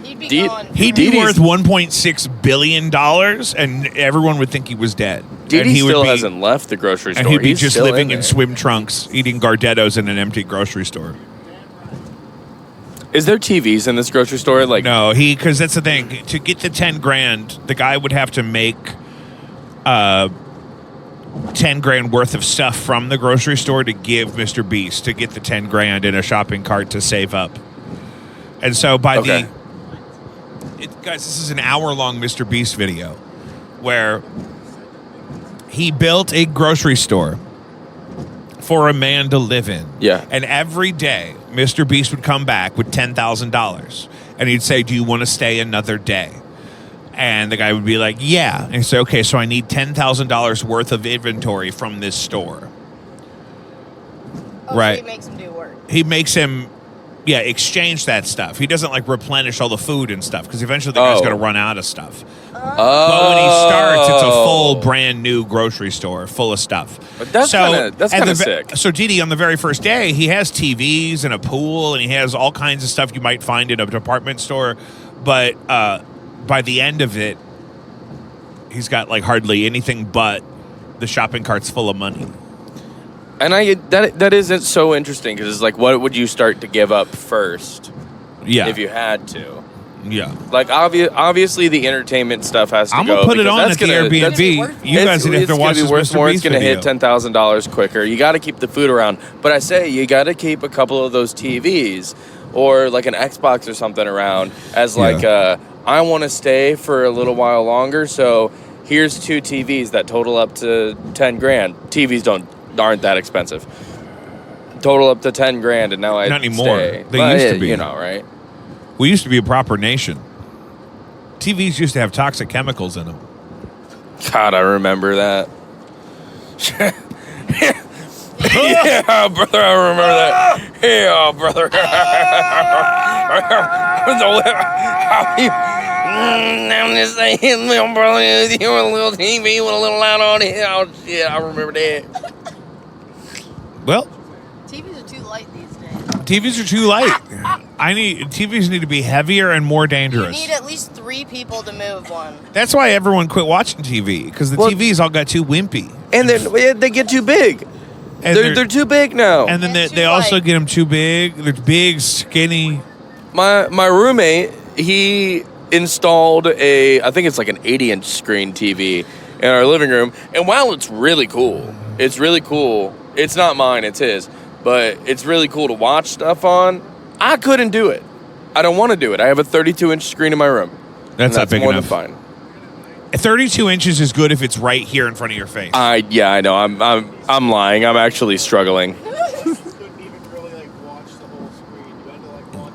Speaker 3: He'd be
Speaker 1: Dee-
Speaker 3: gone.
Speaker 2: He'd be
Speaker 1: Dee Dee's-
Speaker 2: worth $1.6 billion, and everyone would think he was dead.
Speaker 1: Dee
Speaker 2: And
Speaker 1: Dee
Speaker 2: he would
Speaker 1: still
Speaker 2: be-
Speaker 1: hasn't left the grocery store.
Speaker 2: And he'd be
Speaker 1: He's
Speaker 2: just
Speaker 1: still
Speaker 2: living in
Speaker 1: there.
Speaker 2: swim trunks, eating Gardettos in an empty grocery store.
Speaker 1: Is there TVs in this grocery store? Like,
Speaker 2: No, because that's the thing. To get the 10 grand, the guy would have to make 10 grand worth of stuff from the grocery store to give Mr. Beast to get the 10 grand in a shopping cart to save up. And so by
Speaker 1: Okay.
Speaker 2: guys, this is an hour-long Mr. Beast video where he built a grocery store for a man to live in.
Speaker 1: Yeah.
Speaker 2: And every day, Mr. Beast would come back with $10,000. And he'd say, do you want to stay another day? And the guy would be like, yeah. And he'd say, okay, so I need $10,000 worth of inventory from this store.
Speaker 3: Oh,
Speaker 2: Right.
Speaker 3: So he makes him do work.
Speaker 2: He makes him, exchange that stuff. He doesn't like replenish all the food and stuff because eventually the guy's
Speaker 1: Oh.
Speaker 2: going to run out of stuff.
Speaker 1: oh.
Speaker 2: But when he starts, it's a full brand new grocery store full of stuff.
Speaker 1: But that's
Speaker 2: So,
Speaker 1: kinda
Speaker 2: at the
Speaker 1: sick.
Speaker 2: So Dee Dee, on the very first day, he has TVs and a pool, and he has all kinds of stuff you might find in a department store. But by the end of it, he's got like hardly anything but the shopping cart's full of money.
Speaker 1: And that isn't so interesting because it's like, what would you start to give up first
Speaker 2: Yeah.
Speaker 1: if you had to?
Speaker 2: Yeah.
Speaker 1: Like, obviously, the entertainment stuff has to
Speaker 2: I'm
Speaker 1: go.
Speaker 2: going to put it
Speaker 1: because
Speaker 2: on
Speaker 1: that's
Speaker 2: at the
Speaker 1: gonna-
Speaker 2: Airbnb.
Speaker 1: that's-
Speaker 2: You guys would have to watch
Speaker 1: It's
Speaker 2: this
Speaker 1: gonna be worth
Speaker 2: Mr.
Speaker 1: more. It's
Speaker 2: Beast
Speaker 1: going to
Speaker 2: video.
Speaker 1: hit $10,000 quicker. You got to keep the food around. But I say you got to keep a couple of those TVs or like an Xbox or something around as like, I want to stay for a little while longer. So here's 2 TVs that total up to 10 grand. TVs aren't that expensive. Total up to 10 grand, and now I
Speaker 2: Not anymore.
Speaker 1: stay.
Speaker 2: They
Speaker 1: But
Speaker 2: used to be.
Speaker 1: you know, right?
Speaker 2: We used to be a proper nation. TVs used to have toxic chemicals in them.
Speaker 1: God, I remember that. Yeah, brother, I remember that. Yeah, brother. I'm just saying, little brother, you were a little TV with a little light on it. Oh, shit, I remember that.
Speaker 2: Well,
Speaker 3: TVs are too light these days.
Speaker 2: TVs are too light. TVs need to be heavier and more
Speaker 3: You
Speaker 2: dangerous.
Speaker 3: need at least 3 people to move one.
Speaker 2: That's why everyone quit watching TV because the
Speaker 1: Well-
Speaker 2: TVs all got too wimpy.
Speaker 1: And then they get too big.
Speaker 2: And
Speaker 1: They're too big now.
Speaker 2: and then
Speaker 3: And
Speaker 2: they
Speaker 3: too
Speaker 2: also
Speaker 3: light.
Speaker 2: get them too big. They're big, skinny.
Speaker 1: My roommate, he installed I think it's like an 80-inch screen TV in our living room. And while it's really cool, it's not mine, it's his, but it's really cool to watch stuff on. I couldn't do it. I don't want to do it. I have a 32-inch screen in my room.
Speaker 2: That's
Speaker 1: and
Speaker 2: not big
Speaker 1: more
Speaker 2: enough.
Speaker 1: than fine.
Speaker 2: 32 inches is good if it's right here in front of your face.
Speaker 1: I know. I'm lying. I'm actually struggling.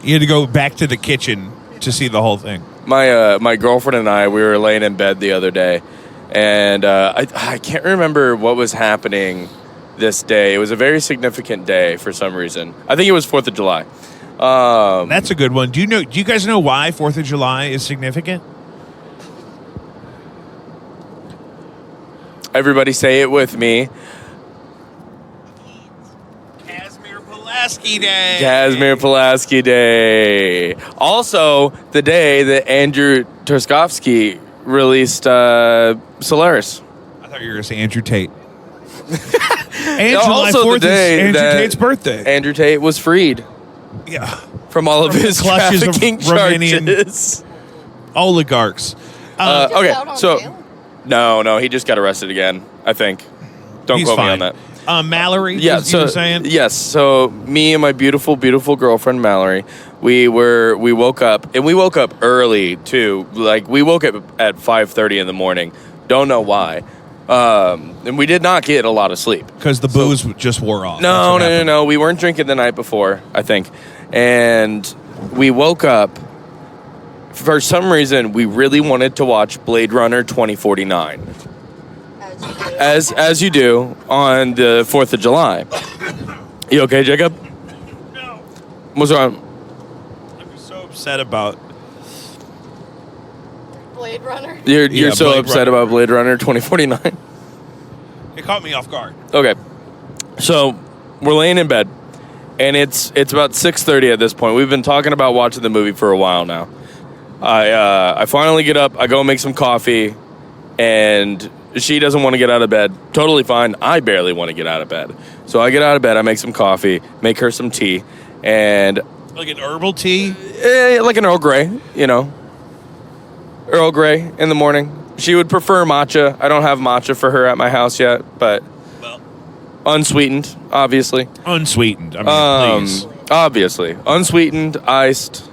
Speaker 2: You had to go back to the kitchen to see the whole thing.
Speaker 1: My girlfriend and I, we were laying in bed the other day, and I can't remember what was happening this day. It was a very significant day for some reason. I think it was 4th of July.
Speaker 2: That's a good one. Do you guys know why 4th of July is significant?
Speaker 1: Everybody say it with me.
Speaker 2: Casimir Pulaski Day.
Speaker 1: Casimir Pulaski Day. Also, the day that Andrew Turskovsky released Solaris.
Speaker 2: I thought you were going to say Andrew Tate. And July
Speaker 1: Also the
Speaker 2: 4th is
Speaker 1: day
Speaker 2: Andrew
Speaker 1: that
Speaker 2: Tate's birthday.
Speaker 1: Andrew Tate was freed
Speaker 2: Yeah.
Speaker 1: from all of his
Speaker 2: clutches of
Speaker 1: trafficking
Speaker 2: Romanian
Speaker 1: charges.
Speaker 2: Oligarchs.
Speaker 1: Okay,
Speaker 3: out on
Speaker 1: so
Speaker 3: bail?
Speaker 1: no, he just got arrested again. I think. Don't
Speaker 2: He's
Speaker 1: quote
Speaker 2: fine.
Speaker 1: me on that.
Speaker 2: Mallory,
Speaker 1: Yeah,
Speaker 2: you were saying?
Speaker 1: yes. So me and my beautiful, beautiful girlfriend Mallory, we woke up, and we woke up early too. Like we woke up at 5:30 in the morning. Don't know why. And we did not get a lot of sleep.
Speaker 2: Because the booze just wore off.
Speaker 1: No. We weren't drinking the night before, I think. And we woke up. For some reason, we really wanted to watch Blade Runner 2049. As you do on the 4th of July. You okay, Jacob?
Speaker 2: No.
Speaker 1: What's wrong?
Speaker 2: I'm just so upset about...
Speaker 3: Blade Runner.
Speaker 1: You're so
Speaker 2: Blade
Speaker 1: upset
Speaker 2: Runner.
Speaker 1: about Blade Runner 2049?
Speaker 2: It caught me off guard.
Speaker 1: Okay. So, we're laying in bed, and it's about 6:30 at this point. We've been talking about watching the movie for a while now. I finally get up, I go make some coffee, and she doesn't want to get out of bed. Totally fine. I barely want to get out of bed. So I get out of bed, I make some coffee, make her some tea, and...
Speaker 2: Like an herbal tea?
Speaker 1: like an Earl Grey, Earl Grey in the morning. She would prefer matcha. I don't have matcha for her at my house yet, but
Speaker 2: Well,
Speaker 1: unsweetened, obviously.
Speaker 2: unsweetened. I mean, please.
Speaker 1: Obviously. Unsweetened, iced.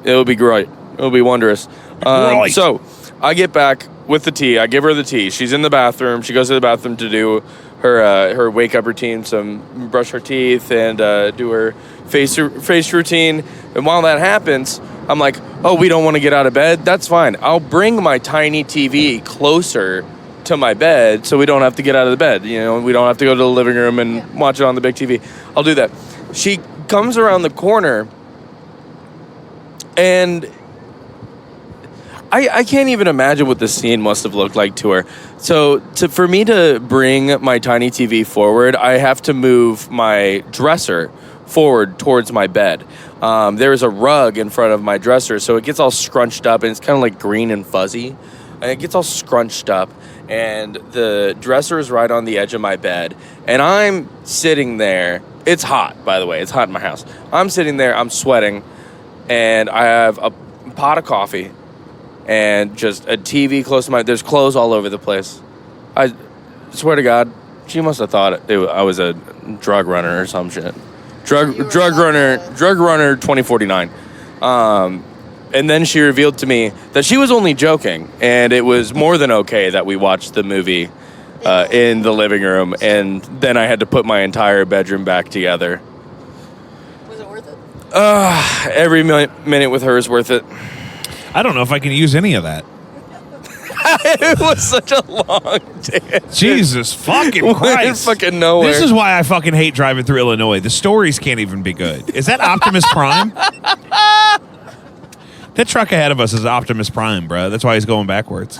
Speaker 1: It'll be great. It'll be wondrous.
Speaker 2: Right.
Speaker 1: So I get back with the tea. I give her the tea. She's in the bathroom. She goes to the bathroom to do her wake up routine, some brush her teeth and do her face routine. And while that happens, I'm like, oh, we don't want to get out of bed? That's fine. I'll bring my tiny TV closer to my bed so we don't have to get out of the bed. We don't have to go to the living room and watch it on the big TV. I'll do that. She comes around the corner, and I can't even imagine what the scene must have looked like to her. So for me to bring my tiny TV forward, I have to move my dresser forward towards my bed. There is a rug in front of my dresser, so it gets all scrunched up, and it's kind of like green and fuzzy. And it gets all scrunched up, and the dresser is right on the edge of my bed. And I'm sitting there. It's hot, by the way. It's hot in my house. I'm sitting there. I'm sweating, and I have a pot of coffee and just a TV close to my... There's clothes all over the place. I swear to God, she must have thought I was a drug runner or some shit. Drug runner 2049. And then she revealed to me that she was only joking, and it was more than okay that we watched the movie in the living room, and then I had to put my entire bedroom back together.
Speaker 3: Was it worth it?
Speaker 1: Every minute with her is worth it.
Speaker 2: I don't know if I can use any of that.
Speaker 1: It was such a long day.
Speaker 2: Jesus fucking Christ.
Speaker 1: Fucking nowhere.
Speaker 2: This is why I fucking hate driving through Illinois. The stories can't even be good. Is that Optimus Prime? That truck ahead of us is Optimus Prime, bro. That's why he's going backwards.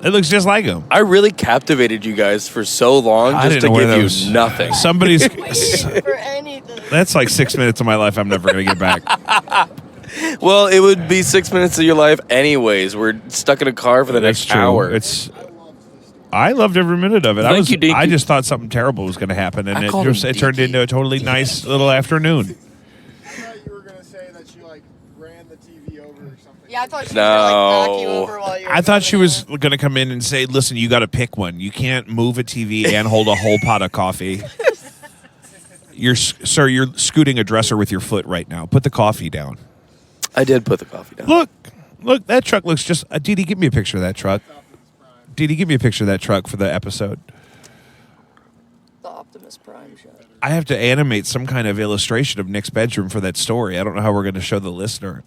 Speaker 2: It looks just like him.
Speaker 1: I really captivated you guys for so long just to give you nothing.
Speaker 2: Somebody's...
Speaker 3: For anything.
Speaker 2: That's like 6 minutes of my life I'm never going to get back.
Speaker 1: Well, it would be 6 minutes of your life anyways. We're stuck in a car for the next hour.
Speaker 2: I loved every minute of it.
Speaker 1: Thank you, Dinky.
Speaker 2: I just thought something terrible was going to happen, and it turned into a totally nice little afternoon.
Speaker 6: I thought you were going to say that she ran the TV over or something.
Speaker 3: Yeah, I thought she was going to knock you
Speaker 1: No.
Speaker 3: over while you were
Speaker 2: I thought she
Speaker 3: driving
Speaker 2: was
Speaker 3: around.
Speaker 2: going to come in and say, listen, you got to pick one. You can't move a TV and hold a whole pot of coffee. You're scooting a dresser with your foot right now. Put the coffee down.
Speaker 1: I did put the coffee down.
Speaker 2: Look, that truck looks just... Didi, give me a picture of that truck. Didi, give me a picture of that truck for the episode.
Speaker 3: The Optimus Prime shot.
Speaker 2: I have to animate some kind of illustration of Nick's bedroom for that story. I don't know how we're going to show the listener.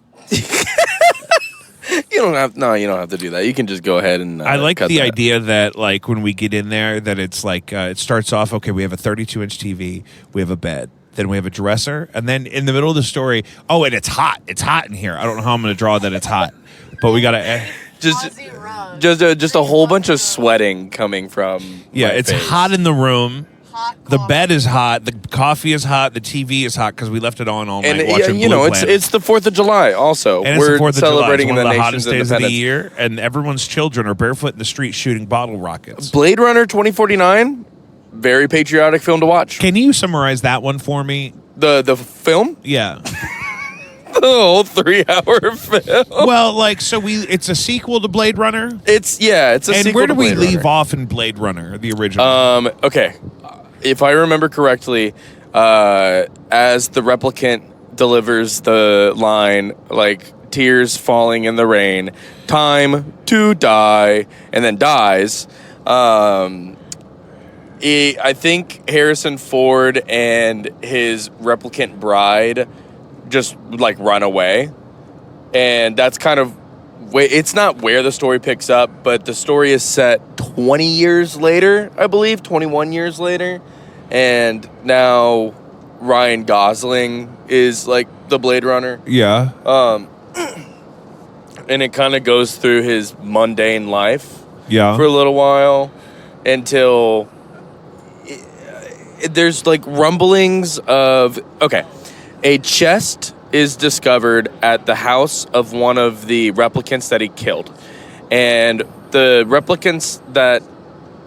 Speaker 1: You don't have to do that. You can just go ahead and
Speaker 2: I like
Speaker 1: cut
Speaker 2: the
Speaker 1: that.
Speaker 2: idea that, like, when we get in there, that it's like, it starts off, okay, we have a 32-inch TV, we have a bed, then we have a dresser, and then in the middle of the story, oh, and it's hot. It's hot in here. I don't know how I'm going to draw that it's hot, but we got to...
Speaker 1: Just a whole bunch of sweating coming from
Speaker 2: Yeah,
Speaker 1: my
Speaker 2: it's
Speaker 1: face.
Speaker 2: hot in the room.
Speaker 3: Hot
Speaker 2: The
Speaker 3: coffee.
Speaker 2: bed is hot. The coffee is hot. The TV is hot because we left it on all night
Speaker 1: And
Speaker 2: watching Blue Planet.
Speaker 1: it's the 4th of July also.
Speaker 2: And
Speaker 1: We're
Speaker 2: it's the 4th of
Speaker 1: celebrating
Speaker 2: July. It's one of the
Speaker 1: the
Speaker 2: hottest
Speaker 1: nation's
Speaker 2: days of the
Speaker 1: independence.
Speaker 2: year, and everyone's children are barefoot in the street shooting bottle rockets.
Speaker 1: Blade Runner 2049? very patriotic film to watch.
Speaker 2: Can you summarize that one for me?
Speaker 1: The film?
Speaker 2: Yeah.
Speaker 1: The whole 3-hour film.
Speaker 2: Well, like, so it's a sequel to Blade Runner?
Speaker 1: It's a
Speaker 2: And
Speaker 1: sequel
Speaker 2: where do
Speaker 1: to
Speaker 2: we
Speaker 1: Blade
Speaker 2: leave
Speaker 1: Runner.
Speaker 2: off in Blade Runner, the original?
Speaker 1: Okay. If I remember correctly, as the replicant delivers the line, like, tears falling in the rain, time to die, and then dies, I think Harrison Ford and his replicant bride just, like, run away. And that's kind of... It's not where the story picks up, but the story is set 20 years later, I believe, 21 years later. And now Ryan Gosling is, like, the Blade Runner.
Speaker 2: Yeah.
Speaker 1: And it kind of goes through his mundane life
Speaker 2: Yeah.
Speaker 1: for a little while until there's, like, rumblings of... Okay, a chest is discovered at the house of one of the replicants that he killed. And the replicants that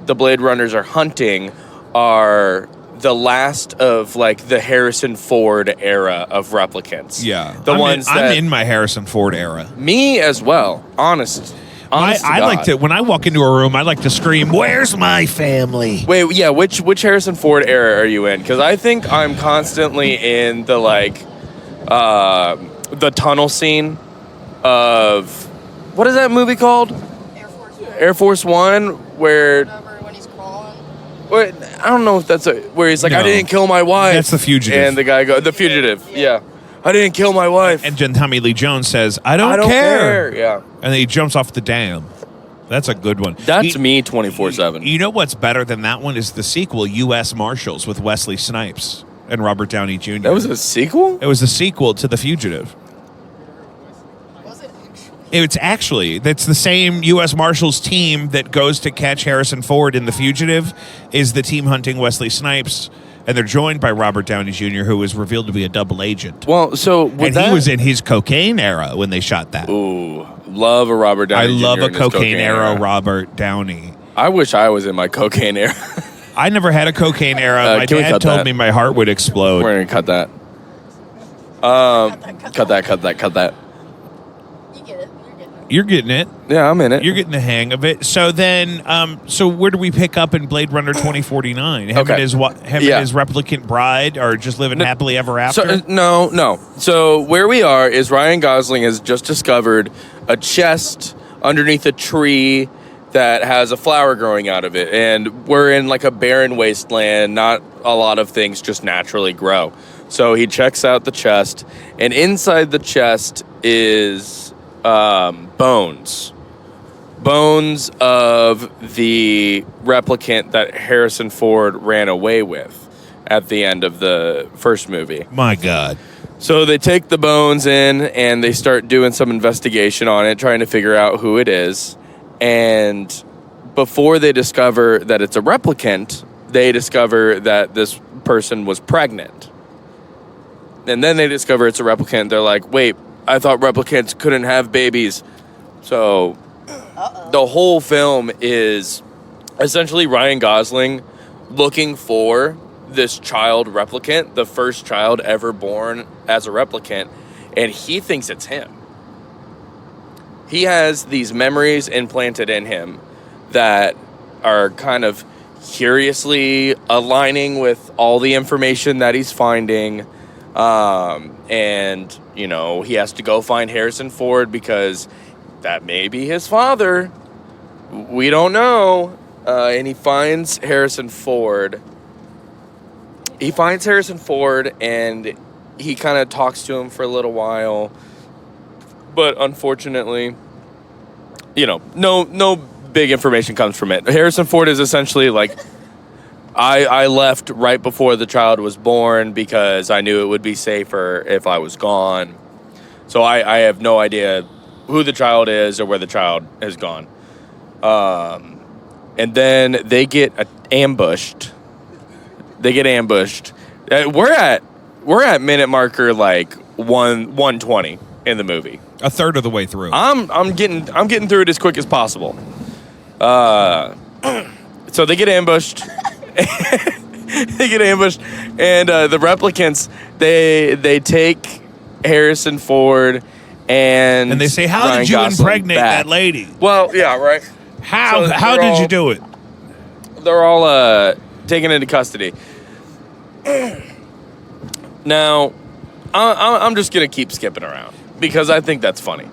Speaker 1: the Blade Runners are hunting are the last of, like, the Harrison Ford era of replicants.
Speaker 2: Yeah.
Speaker 1: I'm
Speaker 2: in my Harrison Ford era.
Speaker 1: Me as well, honest
Speaker 2: I
Speaker 1: to
Speaker 2: like
Speaker 1: God.
Speaker 2: to, when I walk into a room, I like to scream, "Where's my family?"
Speaker 1: Wait, yeah, which Harrison Ford era are you in? Because I think I'm constantly in the, like, the tunnel scene of... What is that movie called? Air Force One, where...
Speaker 3: When he's crawling.
Speaker 1: Wait, I don't know if that's where he's like,
Speaker 2: No.
Speaker 1: I didn't kill my wife.
Speaker 2: That's The Fugitive.
Speaker 1: And the guy The Fugitive, yeah. I didn't kill my wife.
Speaker 2: And then Tommy Lee Jones says, I don't
Speaker 1: I don't
Speaker 2: care.
Speaker 1: Yeah.
Speaker 2: And then he jumps off the dam. That's a good one.
Speaker 1: That's me 24/7.
Speaker 2: You know what's better than that one is the sequel, U.S. Marshals, with Wesley Snipes and Robert Downey Jr.
Speaker 1: That was a sequel?
Speaker 2: It was a sequel to The Fugitive. It's the same U.S. Marshals team that goes to catch Harrison Ford in The Fugitive is the team hunting Wesley Snipes, and they're joined by Robert Downey Jr., who was revealed to be a double agent.
Speaker 1: Well, so...
Speaker 2: And he was in his cocaine era when they shot that.
Speaker 1: Ooh, love a Robert Downey Jr.
Speaker 2: I love a
Speaker 1: in his
Speaker 2: cocaine era Robert Downey.
Speaker 1: I wish I was in my cocaine era.
Speaker 2: I never had a cocaine era. My
Speaker 1: can we
Speaker 2: dad
Speaker 1: cut
Speaker 2: told
Speaker 1: that?
Speaker 2: me my heart would explode.
Speaker 1: We're going to cut that. Cut that.
Speaker 3: You get it. You're getting it.
Speaker 2: You're getting it.
Speaker 1: Yeah, I'm in it.
Speaker 2: You're getting the hang of it. So then, so where do we pick up in Blade Runner 2049? Him
Speaker 1: Okay.
Speaker 2: and his replicant bride are just living happily ever after?
Speaker 1: So, no. So where we are is Ryan Gosling has just discovered a chest underneath a tree that has a flower growing out of it. And we're in, like, a barren wasteland. Not a lot of things just naturally grow. So he checks out the chest, and inside the chest is bones of the replicant that Harrison Ford ran away with at the end of the first movie.
Speaker 2: My God.
Speaker 1: So they take the bones in and they start doing some investigation on it, trying to figure out who it is. And before they discover that it's a replicant, they discover that this person was pregnant. And then they discover it's a replicant. They're like, wait, I thought replicants couldn't have babies. So the whole film is essentially Ryan Gosling looking for this child replicant, the first child ever born as a replicant, and he thinks it's him. He has these memories implanted in him that are kind of curiously aligning with all the information that he's finding. And, you know, he has to go find Harrison Ford because that may be his father. We don't know. And he finds Harrison Ford. And he kind of talks to him for a little while. But unfortunately, you know, no big information comes from it. Harrison Ford is essentially like, I left right before the child was born because I knew it would be safer if I was gone. So I have no idea who the child is or where the child has gone. And then they get ambushed. We're at minute marker like 120 in the movie.
Speaker 2: A third of the way through.
Speaker 1: I'm getting through it as quick as possible. So they get ambushed, They get ambushed, and the replicants they take Harrison Ford and
Speaker 2: they say, "How
Speaker 1: Ryan
Speaker 2: did you
Speaker 1: Gosling
Speaker 2: impregnate
Speaker 1: back."
Speaker 2: that lady?
Speaker 1: Well, yeah, right.
Speaker 2: How
Speaker 1: So
Speaker 2: how
Speaker 1: they're
Speaker 2: did
Speaker 1: all-
Speaker 2: you do it?"
Speaker 1: They're all taken into custody. Now, I'm just gonna keep skipping around because I think that's funny.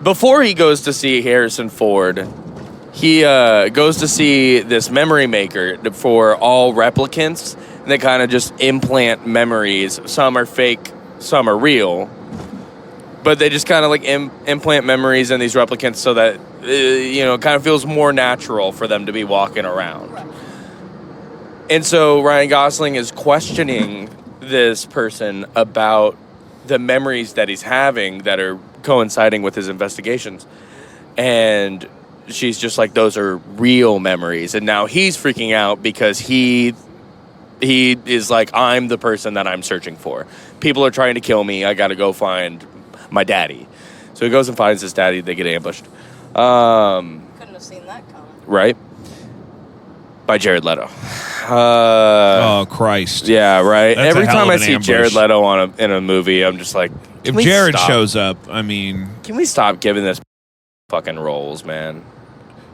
Speaker 1: Before he goes to see Harrison Ford, he goes to see this memory maker for all replicants. And they kind of just implant memories. Some are fake, some are real. But they just kind of like implant memories in these replicants so that, it kind of feels more natural for them to be walking around.
Speaker 3: Right.
Speaker 1: And so Ryan Gosling is questioning this person about the memories that he's having that are coinciding with his investigations. And she's just like, those are real memories. And now he's freaking out because he is like, I'm the person that I'm searching for. People are trying to kill me. I got to go find my daddy. So he goes and finds his daddy. They get ambushed.
Speaker 3: Couldn't have seen that coming.
Speaker 1: Right? By Jared Leto.
Speaker 2: Oh Christ!
Speaker 1: Yeah, right.
Speaker 2: That's
Speaker 1: Every
Speaker 2: a hell
Speaker 1: time
Speaker 2: of
Speaker 1: I
Speaker 2: an
Speaker 1: see
Speaker 2: ambush.
Speaker 1: Jared Leto in a movie, I'm just like,
Speaker 2: If
Speaker 1: can we
Speaker 2: Jared
Speaker 1: stop?
Speaker 2: shows up, I mean,
Speaker 1: Can we stop giving this fucking roles, man?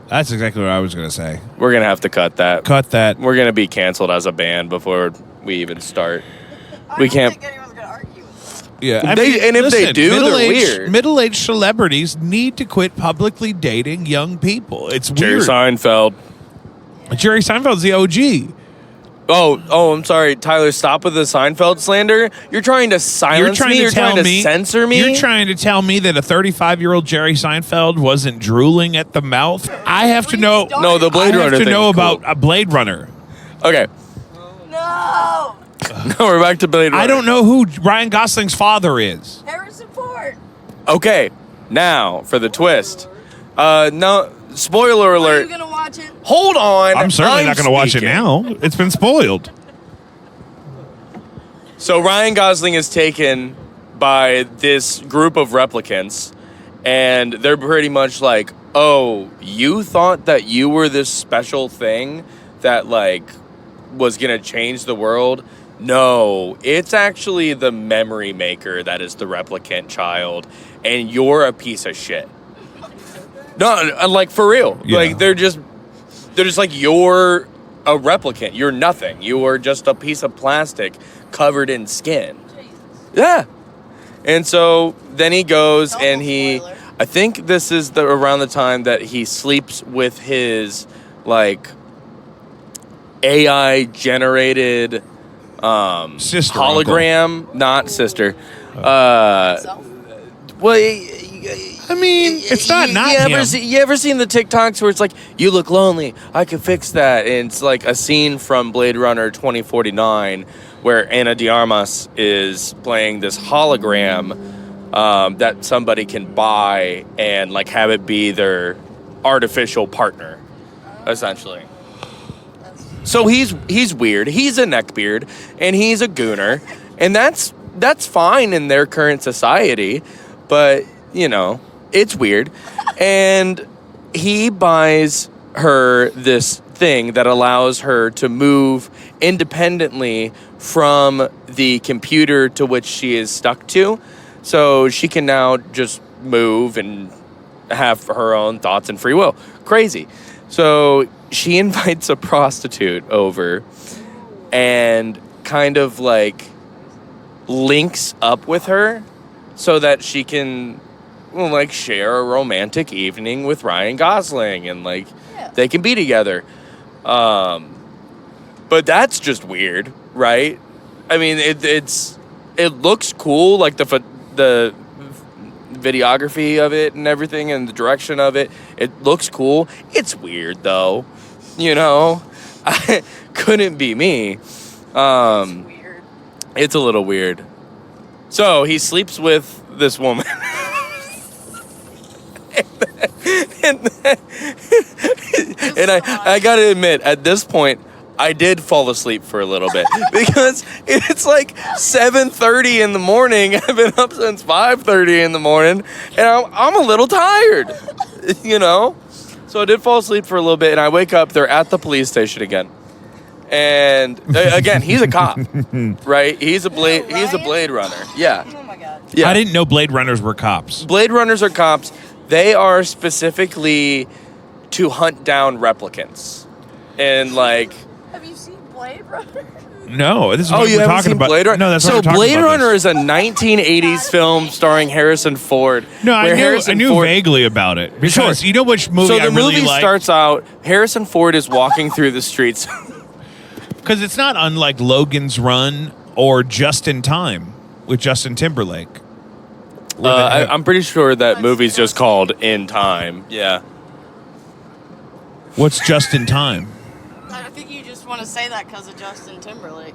Speaker 2: that's exactly what I was gonna say.
Speaker 1: We're gonna have to cut that.
Speaker 2: Cut that.
Speaker 1: We're gonna be canceled as a band before we even start.
Speaker 3: I
Speaker 1: We
Speaker 3: don't
Speaker 1: can't-
Speaker 3: think anyone's gonna argue with that.
Speaker 2: Yeah,
Speaker 1: and if they do, they're weird.
Speaker 2: Middle-aged celebrities need to quit publicly dating young people. It's
Speaker 1: Jerry
Speaker 2: weird.
Speaker 1: Seinfeld.
Speaker 2: Jerry Seinfeld's the OG.
Speaker 1: Oh, I'm sorry, Tyler. Stop with the Seinfeld slander. You're trying to silence me. You're trying to censor me.
Speaker 2: You're trying to tell me that a 35-year-old Jerry Seinfeld wasn't drooling at the mouth. I have to know.
Speaker 3: Please
Speaker 1: No, the Blade
Speaker 2: I
Speaker 1: Runner
Speaker 2: have to
Speaker 1: thing
Speaker 2: know
Speaker 1: is cool.
Speaker 2: about a Blade Runner.
Speaker 1: Okay,
Speaker 3: No!
Speaker 1: no, we're back to Blade Runner.
Speaker 2: I don't know who Ryan Gosling's father is.
Speaker 3: Harrison Ford!
Speaker 1: Okay, now for the twist. No, spoiler
Speaker 3: Are you
Speaker 1: alert.
Speaker 3: gonna watch it?
Speaker 1: Hold on.
Speaker 2: I'm certainly not going to watch it
Speaker 1: speaking.
Speaker 2: now. It's been spoiled.
Speaker 1: So Ryan Gosling is taken by this group of replicants, and they're pretty much like, oh, you thought that you were this special thing that, like, was going to change the world? No, it's actually the memory maker that is the replicant child, and you're a piece of shit. No, like, for real.
Speaker 2: Yeah.
Speaker 1: Like, they're just like, you're a replicant. You're nothing. You are just a piece of plastic covered in skin. Yeah. And so then he goes
Speaker 3: Double
Speaker 1: and
Speaker 3: spoiler.
Speaker 1: I think this is around the time that he sleeps with his, like, AI generated
Speaker 2: Sister,
Speaker 1: hologram, not sister.
Speaker 3: Self?
Speaker 1: Well,
Speaker 2: I mean, it's not him.
Speaker 1: You ever seen the TikToks where it's like, you look lonely, I can fix that? And it's like a scene from Blade Runner 2049 where Ana de Armas is playing this hologram that somebody can buy and, like, have it be their artificial partner, essentially. So he's weird. He's a neckbeard, and he's a gooner, and that's fine in their current society, but, it's weird. And he buys her this thing that allows her to move independently from the computer to which she is stuck to. So she can now just move and have her own thoughts and free will. Crazy. So she invites a prostitute over and kind of, like, links up with her so that she can, well, like, share a romantic evening with Ryan Gosling and, like,
Speaker 3: Yeah.
Speaker 1: they can be together. But that's just weird, right? I mean, it looks cool, like the videography of it and everything and the direction of it. It looks cool. It's weird, though. Couldn't be me.
Speaker 3: Weird.
Speaker 1: It's a little weird. So he sleeps with this woman. and I gotta admit, at this point, I did fall asleep for a little bit because it's like 7:30 in the morning. I've been up since 5:30 in the morning, and I'm a little tired, So I did fall asleep for a little bit, and I wake up. They're at the police station again, And again, he's a cop, right? He's a Blade Runner. Yeah.
Speaker 3: Oh my god.
Speaker 1: Yeah.
Speaker 2: I didn't know Blade Runners were cops.
Speaker 1: Blade Runners are cops. They are specifically to hunt down replicants. And like,
Speaker 3: Have you seen Blade Runner?
Speaker 2: No, this is what
Speaker 1: you
Speaker 2: we're
Speaker 1: haven't
Speaker 2: talking
Speaker 1: seen
Speaker 2: about.
Speaker 1: Blade Runner?
Speaker 2: No, that's
Speaker 1: so
Speaker 2: what we're talking
Speaker 1: Blade
Speaker 2: about.
Speaker 1: Runner is a 1980s film starring Harrison Ford.
Speaker 2: No, I
Speaker 1: where
Speaker 2: knew,
Speaker 1: Harrison
Speaker 2: I knew
Speaker 1: Ford,
Speaker 2: vaguely about it. Because you know which movie
Speaker 1: So
Speaker 2: I
Speaker 1: the
Speaker 2: really
Speaker 1: movie
Speaker 2: like?
Speaker 1: starts out, Harrison Ford is walking through the streets.
Speaker 2: Because it's not unlike Logan's Run or Just in Time with Justin Timberlake.
Speaker 1: I'm pretty sure that movie's just called In Time. Yeah.
Speaker 2: What's Just in Time?
Speaker 3: I think you just want to say that because of Justin Timberlake.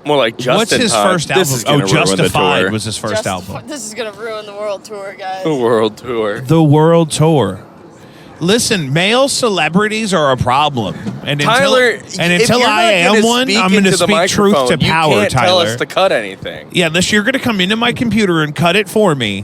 Speaker 1: More like Just
Speaker 2: What's
Speaker 1: in
Speaker 2: his
Speaker 1: Time.
Speaker 2: first
Speaker 1: This
Speaker 2: album?
Speaker 1: is gonna ruin the
Speaker 2: Justified
Speaker 1: tour.
Speaker 2: was his first album.
Speaker 3: This is gonna ruin the world tour, guys.
Speaker 1: The world tour.
Speaker 2: The World Tour. Listen, male celebrities are a problem, and
Speaker 1: Tyler,
Speaker 2: until
Speaker 1: if you're not
Speaker 2: I am
Speaker 1: gonna
Speaker 2: one,
Speaker 1: speak
Speaker 2: I'm going to
Speaker 1: into the
Speaker 2: speak truth to
Speaker 1: microphone,
Speaker 2: power,
Speaker 1: you can't
Speaker 2: Tyler.
Speaker 1: tell us to cut anything.
Speaker 2: Yeah, unless you're going to come into my computer and cut it for me,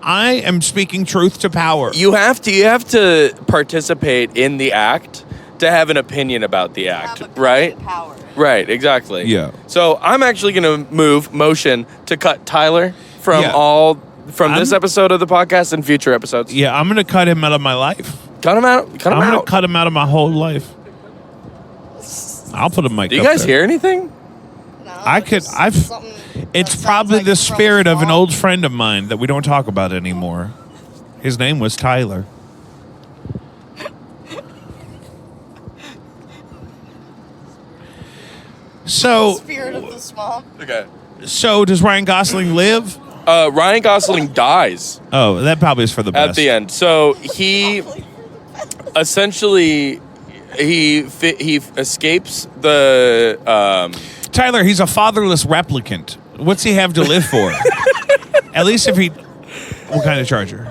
Speaker 2: I am speaking truth to power.
Speaker 1: You have to participate in the act to have an opinion about the act, right?
Speaker 3: Power.
Speaker 1: Right, exactly.
Speaker 2: Yeah.
Speaker 1: So I'm actually going to motion to cut Tyler from this episode of the podcast and future episodes.
Speaker 2: Yeah, I'm going to cut him out of my life.
Speaker 1: Cut him out. Cut him
Speaker 2: I'm going
Speaker 1: out.
Speaker 2: to cut him out of my whole life. I'll put a mic.
Speaker 1: Do you
Speaker 2: up
Speaker 1: guys
Speaker 2: there.
Speaker 1: hear anything?
Speaker 3: No,
Speaker 2: It's probably the spirit of an old friend of mine that we don't talk about anymore. His name was Tyler. So,
Speaker 3: Spirit of the swamp.
Speaker 1: Okay.
Speaker 2: so does Ryan Gosling live?
Speaker 1: Ryan Gosling dies
Speaker 2: Oh, that probably is for the best.
Speaker 1: at the end. So he essentially he escapes the
Speaker 2: Tyler, he's a fatherless replicant. What's he have to live for? At least if he... What kind of charger?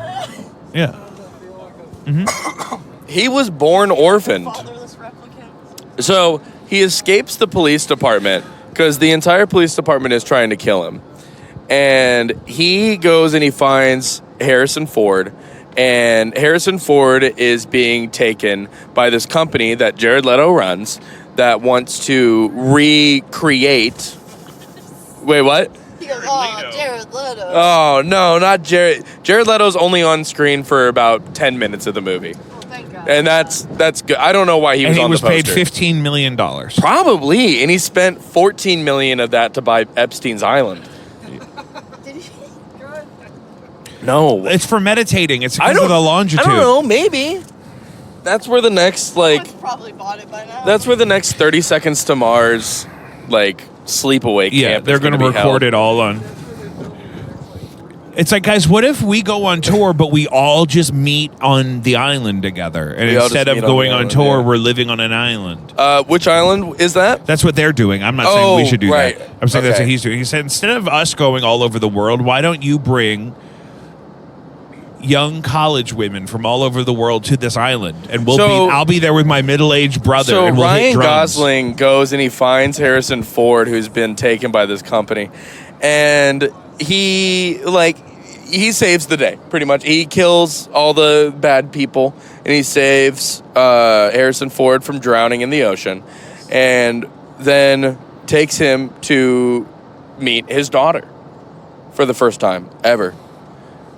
Speaker 2: Yeah.
Speaker 1: he was born orphaned.
Speaker 3: Fatherless replicant.
Speaker 1: So he escapes the police department because the entire police department is trying to kill him. And he goes and he finds Harrison Ford. And Harrison Ford is being taken by this company that Jared Leto runs that wants to recreate... Wait, what?
Speaker 3: He goes, oh, Jared Leto.
Speaker 1: Oh, no, not Jared. Jared Leto's only on screen for about 10 minutes of the movie.
Speaker 3: Oh, thank God.
Speaker 1: And that's good. I don't know why he was
Speaker 2: And he
Speaker 1: on
Speaker 2: was
Speaker 1: the poster.
Speaker 2: paid $15 million.
Speaker 1: Probably, and he spent $14 million of that to buy Epstein's Island.
Speaker 3: Did he?
Speaker 1: No,
Speaker 2: It's for meditating. It's
Speaker 1: I
Speaker 2: because of
Speaker 1: don't.
Speaker 2: the longitude.
Speaker 1: I don't know. Maybe that's where the next
Speaker 3: Someone's probably bought it by now.
Speaker 1: That's where the next 30 Seconds to Mars sleepaway
Speaker 2: Yeah,
Speaker 1: camp.
Speaker 2: they're
Speaker 1: going to
Speaker 2: record
Speaker 1: held.
Speaker 2: it all on. It's like, guys, what if we go on tour, but we all just meet on the island together? And
Speaker 1: We all
Speaker 2: instead
Speaker 1: just
Speaker 2: of
Speaker 1: meet on
Speaker 2: going
Speaker 1: the
Speaker 2: on
Speaker 1: island,
Speaker 2: tour,
Speaker 1: yeah.
Speaker 2: we're living on an island.
Speaker 1: Which island is that?
Speaker 2: That's what they're doing. I'm not saying we should do
Speaker 1: right.
Speaker 2: that. I'm saying that's
Speaker 1: Okay.
Speaker 2: what he's doing. He said, instead of us going all over the world, why don't you bring young college women from all over the world to this island? And I'll be there with my middle-aged brother,
Speaker 1: So
Speaker 2: and we'll hit
Speaker 1: Ryan
Speaker 2: drums.
Speaker 1: Gosling goes and he finds Harrison Ford, who's been taken by this company, and he saves the day pretty much. He kills all the bad people and he saves Harrison Ford from drowning in the ocean, and then takes him to meet his daughter for the first time ever.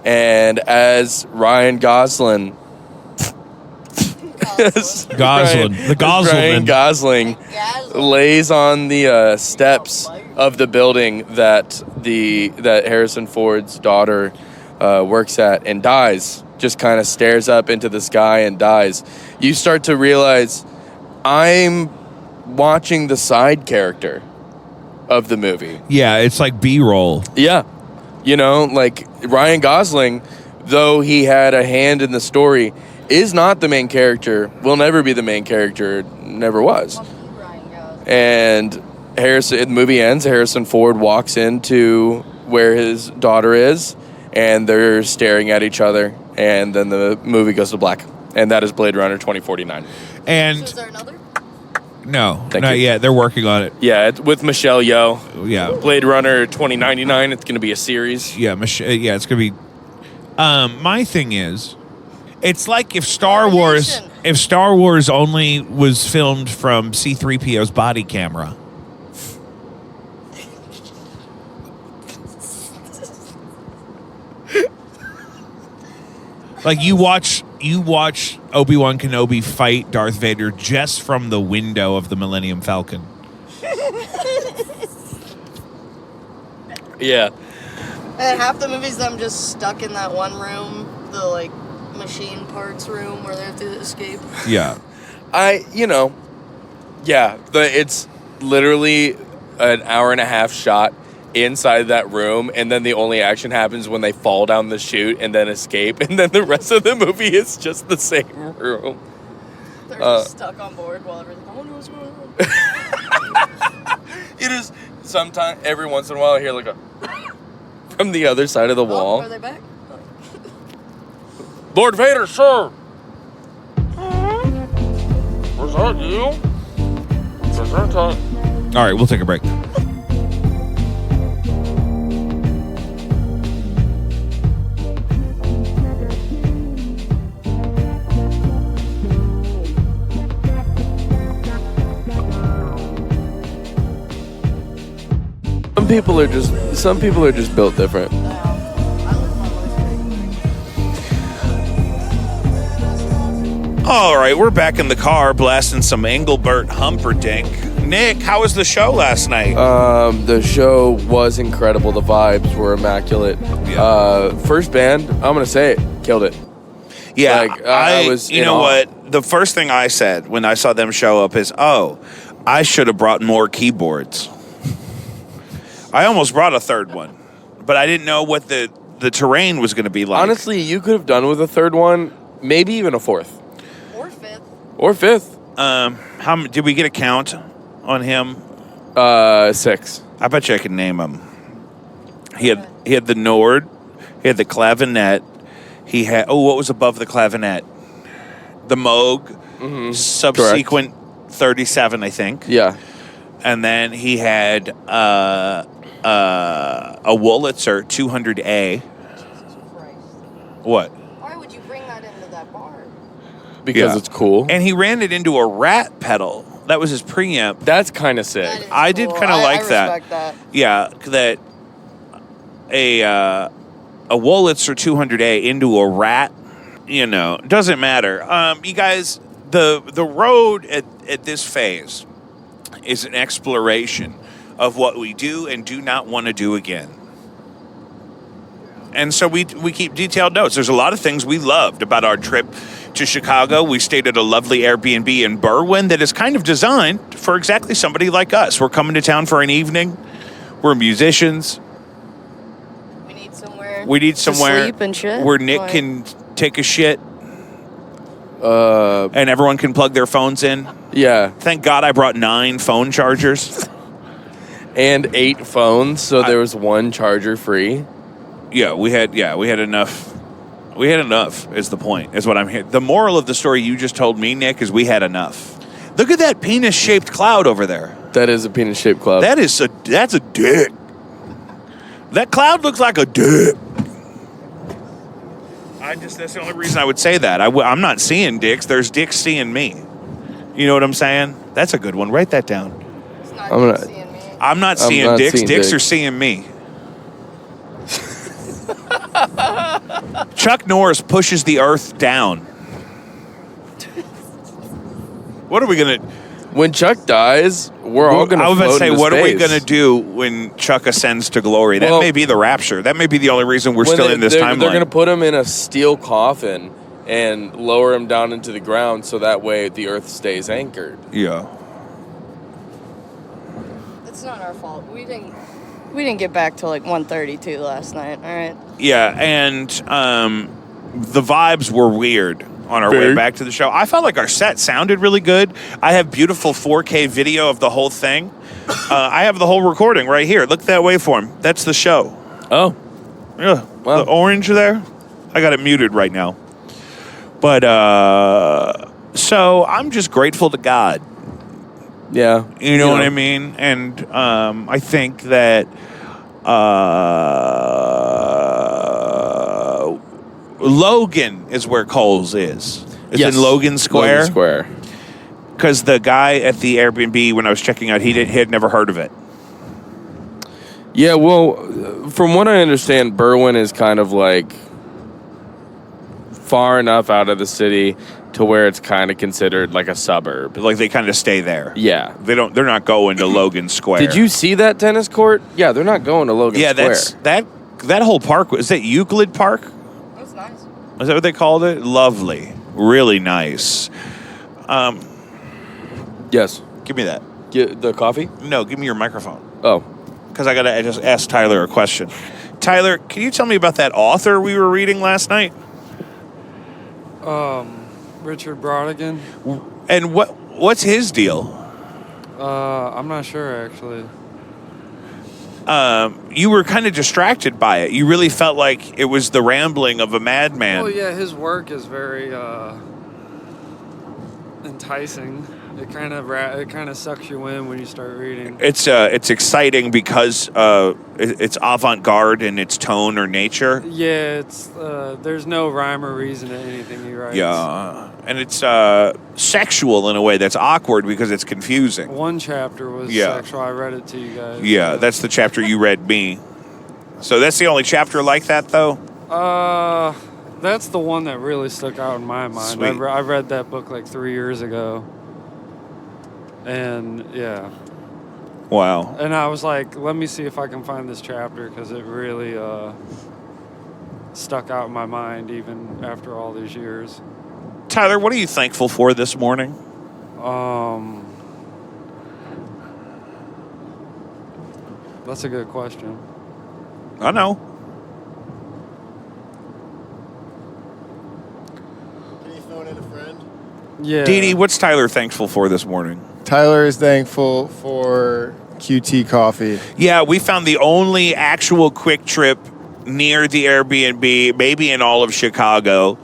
Speaker 1: And as Ryan Gosling.
Speaker 2: Goslin. The
Speaker 1: Ryan
Speaker 2: Gosling.
Speaker 1: Gosling lays on the steps of the building that Harrison Ford's daughter works at and dies. Just kind of stares up into the sky and dies. You start to realize I'm watching the side character of the movie.
Speaker 2: Yeah, it's like B-roll.
Speaker 1: Yeah. Ryan Gosling, though he had a hand in the story, is not the main character, will never be the main character, never was. And the movie ends, Harrison Ford walks into where his daughter is, and they're staring at each other, and then the movie goes to black. And that is Blade Runner 2049.
Speaker 2: And
Speaker 3: So is there another?
Speaker 2: no,
Speaker 1: Thank
Speaker 2: not
Speaker 1: you.
Speaker 2: yet. They're working on it.
Speaker 1: Yeah, it's with Michelle Yeoh.
Speaker 2: Yeah.
Speaker 1: Blade Runner 2099, it's going to be a series.
Speaker 2: Yeah, it's going to be... my thing is, it's like if Star Wars... if Star Wars only was filmed from C-3PO's body camera. Like you watch Obi-Wan Kenobi fight Darth Vader just from the window of the Millennium Falcon.
Speaker 1: Yeah.
Speaker 3: And half the movies, I'm just stuck in that one room, the like machine parts room where they have to escape.
Speaker 2: Yeah.
Speaker 1: It's literally an hour and a half shot inside that room, and then the only action happens when they fall down the chute and then escape, and then the rest of the movie is just the same room.
Speaker 3: They're just stuck on board while everything. Oh no, what's going on?
Speaker 1: It is sometimes every once in a while I hear like a from the other side of the wall.
Speaker 3: Are they back?
Speaker 1: Lord Vader, sir. Was that you?
Speaker 2: All right, we'll take a break.
Speaker 1: Some people are just built different.
Speaker 2: All right, we're back in the car blasting some Engelbert Humperdinck. Nick, how was the show last night?
Speaker 1: The show was incredible. The vibes were immaculate.
Speaker 2: Yeah.
Speaker 1: First band, I'm gonna say it, killed it.
Speaker 2: Yeah,
Speaker 1: I was.
Speaker 2: You know what? The first thing I said when I saw them show up is, "Oh, I should have brought more keyboards." I almost brought a third one, but I didn't know what the terrain was going to be like.
Speaker 1: Honestly, you could have done with a third one, maybe even a fourth
Speaker 3: Or fifth.
Speaker 2: How did we get a count on him?
Speaker 1: 6.
Speaker 2: I bet you I can name him. He had the Nord, he had the clavinet, he had what was above the clavinet? The Moog, subsequent 37, I think.
Speaker 1: Yeah.
Speaker 2: And then he had a Wurlitzer 200A. What?
Speaker 3: Why would you bring that into that bar?
Speaker 1: Because it's cool.
Speaker 2: And he ran it into a Rat pedal. That was his preamp.
Speaker 1: That's kind of sick.
Speaker 2: I did kind of like
Speaker 3: I respect that.
Speaker 2: Yeah, that a Wurlitzer 200A into a Rat, doesn't matter. You guys, the road at this phase is an exploration of what we do and do not want to do again. And so we keep detailed notes. There's a lot of things we loved about our trip to Chicago. We stayed at a lovely Airbnb in Berwyn that is kind of designed for exactly somebody like us. We're coming to town for an evening. We're musicians. We need somewhere
Speaker 3: to sleep and shit.
Speaker 2: where Nick can take a shit. And everyone can plug their phones in.
Speaker 1: Yeah.
Speaker 2: Thank God I brought 9 phone chargers.
Speaker 1: And 8 phones, so there was one charger free.
Speaker 2: Yeah, we had enough. We had enough is the point, is what I'm hearing. The moral of the story you just told me, Nick, is we had enough. Look at that penis-shaped cloud over there.
Speaker 1: That is a penis-shaped cloud.
Speaker 2: That's a dick. That cloud looks like a dick. That's the only reason I would say that. I'm not seeing dicks. There's dicks seeing me. You know what I'm saying? That's a good one. Write that down. I'm not seeing dicks. Dicks are seeing me. Chuck Norris pushes the earth down. What are we going to...
Speaker 1: When Chuck dies, we're all going to float into space.
Speaker 2: I was about to say, what are we going to do when Chuck ascends to glory? That may be the rapture. That may be the only reason we're still in this timeline.
Speaker 1: They're going to put him in a steel coffin and lower him down into the ground so that way the earth stays anchored.
Speaker 2: Yeah.
Speaker 3: It's not our fault. We didn't get back till like 1:32 last night. All right.
Speaker 2: Yeah, and the vibes were weird on our way back to the show. I felt like our set sounded really good. I have beautiful 4K video of the whole thing. I have the whole recording right here. Look at that waveform. That's the show.
Speaker 1: Oh.
Speaker 2: Yeah. Wow. The orange there, I got it muted right now. But, so I'm just grateful to God.
Speaker 1: Yeah.
Speaker 2: You know what I mean? And I think that Logan is where Coles is. It's
Speaker 1: Yes.
Speaker 2: in Logan Square?
Speaker 1: Logan Square.
Speaker 2: Because the guy at the Airbnb, when I was checking out, he had never heard of it.
Speaker 1: Yeah, well, from what I understand, Berwyn is kind of like far enough out of the city to where it's kind of considered like a suburb.
Speaker 2: Like they kind of stay there.
Speaker 1: Yeah.
Speaker 2: They're not going to Logan Square.
Speaker 1: Did you see that tennis court? Yeah, they're not going to Logan Square.
Speaker 2: Yeah, that whole park, is that Euclid Park?
Speaker 3: That's nice.
Speaker 2: Is that what they called it? Lovely. Really nice.
Speaker 1: Yes.
Speaker 2: Give me that.
Speaker 1: Get the coffee?
Speaker 2: No, give me your microphone.
Speaker 1: Oh.
Speaker 2: Because I just asked Tyler a question. Tyler, can you tell me about that author we were reading last night?
Speaker 7: Richard Brodigan.
Speaker 2: And what's his deal?
Speaker 7: I'm not sure, actually.
Speaker 2: You were kind of distracted by it. You really felt like it was the rambling of a madman.
Speaker 7: Well, yeah, his work is very enticing. It kind of sucks you in when you start reading.
Speaker 2: It's exciting because it's avant-garde in its tone or nature.
Speaker 7: Yeah, it's there's no rhyme or reason to anything he writes.
Speaker 2: Yeah, and it's sexual in a way that's awkward because it's confusing.
Speaker 7: One chapter was sexual. I read it to you guys.
Speaker 2: Yeah, that's the chapter you read me. So that's the only chapter like that, though?
Speaker 7: That's the one that really stuck out in my mind.
Speaker 2: Sweet.
Speaker 7: I read that book like 3 years ago. And, yeah.
Speaker 2: Wow.
Speaker 7: And I was like, let me see if I can find this chapter because it really stuck out in my mind even after all these years.
Speaker 2: Tyler, what are you thankful for this morning?
Speaker 7: That's a good question.
Speaker 2: I know.
Speaker 6: Can you phone in a friend?
Speaker 7: Yeah.
Speaker 2: Dee Dee, what's Tyler thankful for this morning?
Speaker 6: Tyler is thankful for QT coffee.
Speaker 2: Yeah, we found the only actual quick trip near the Airbnb, maybe in all of Chicago.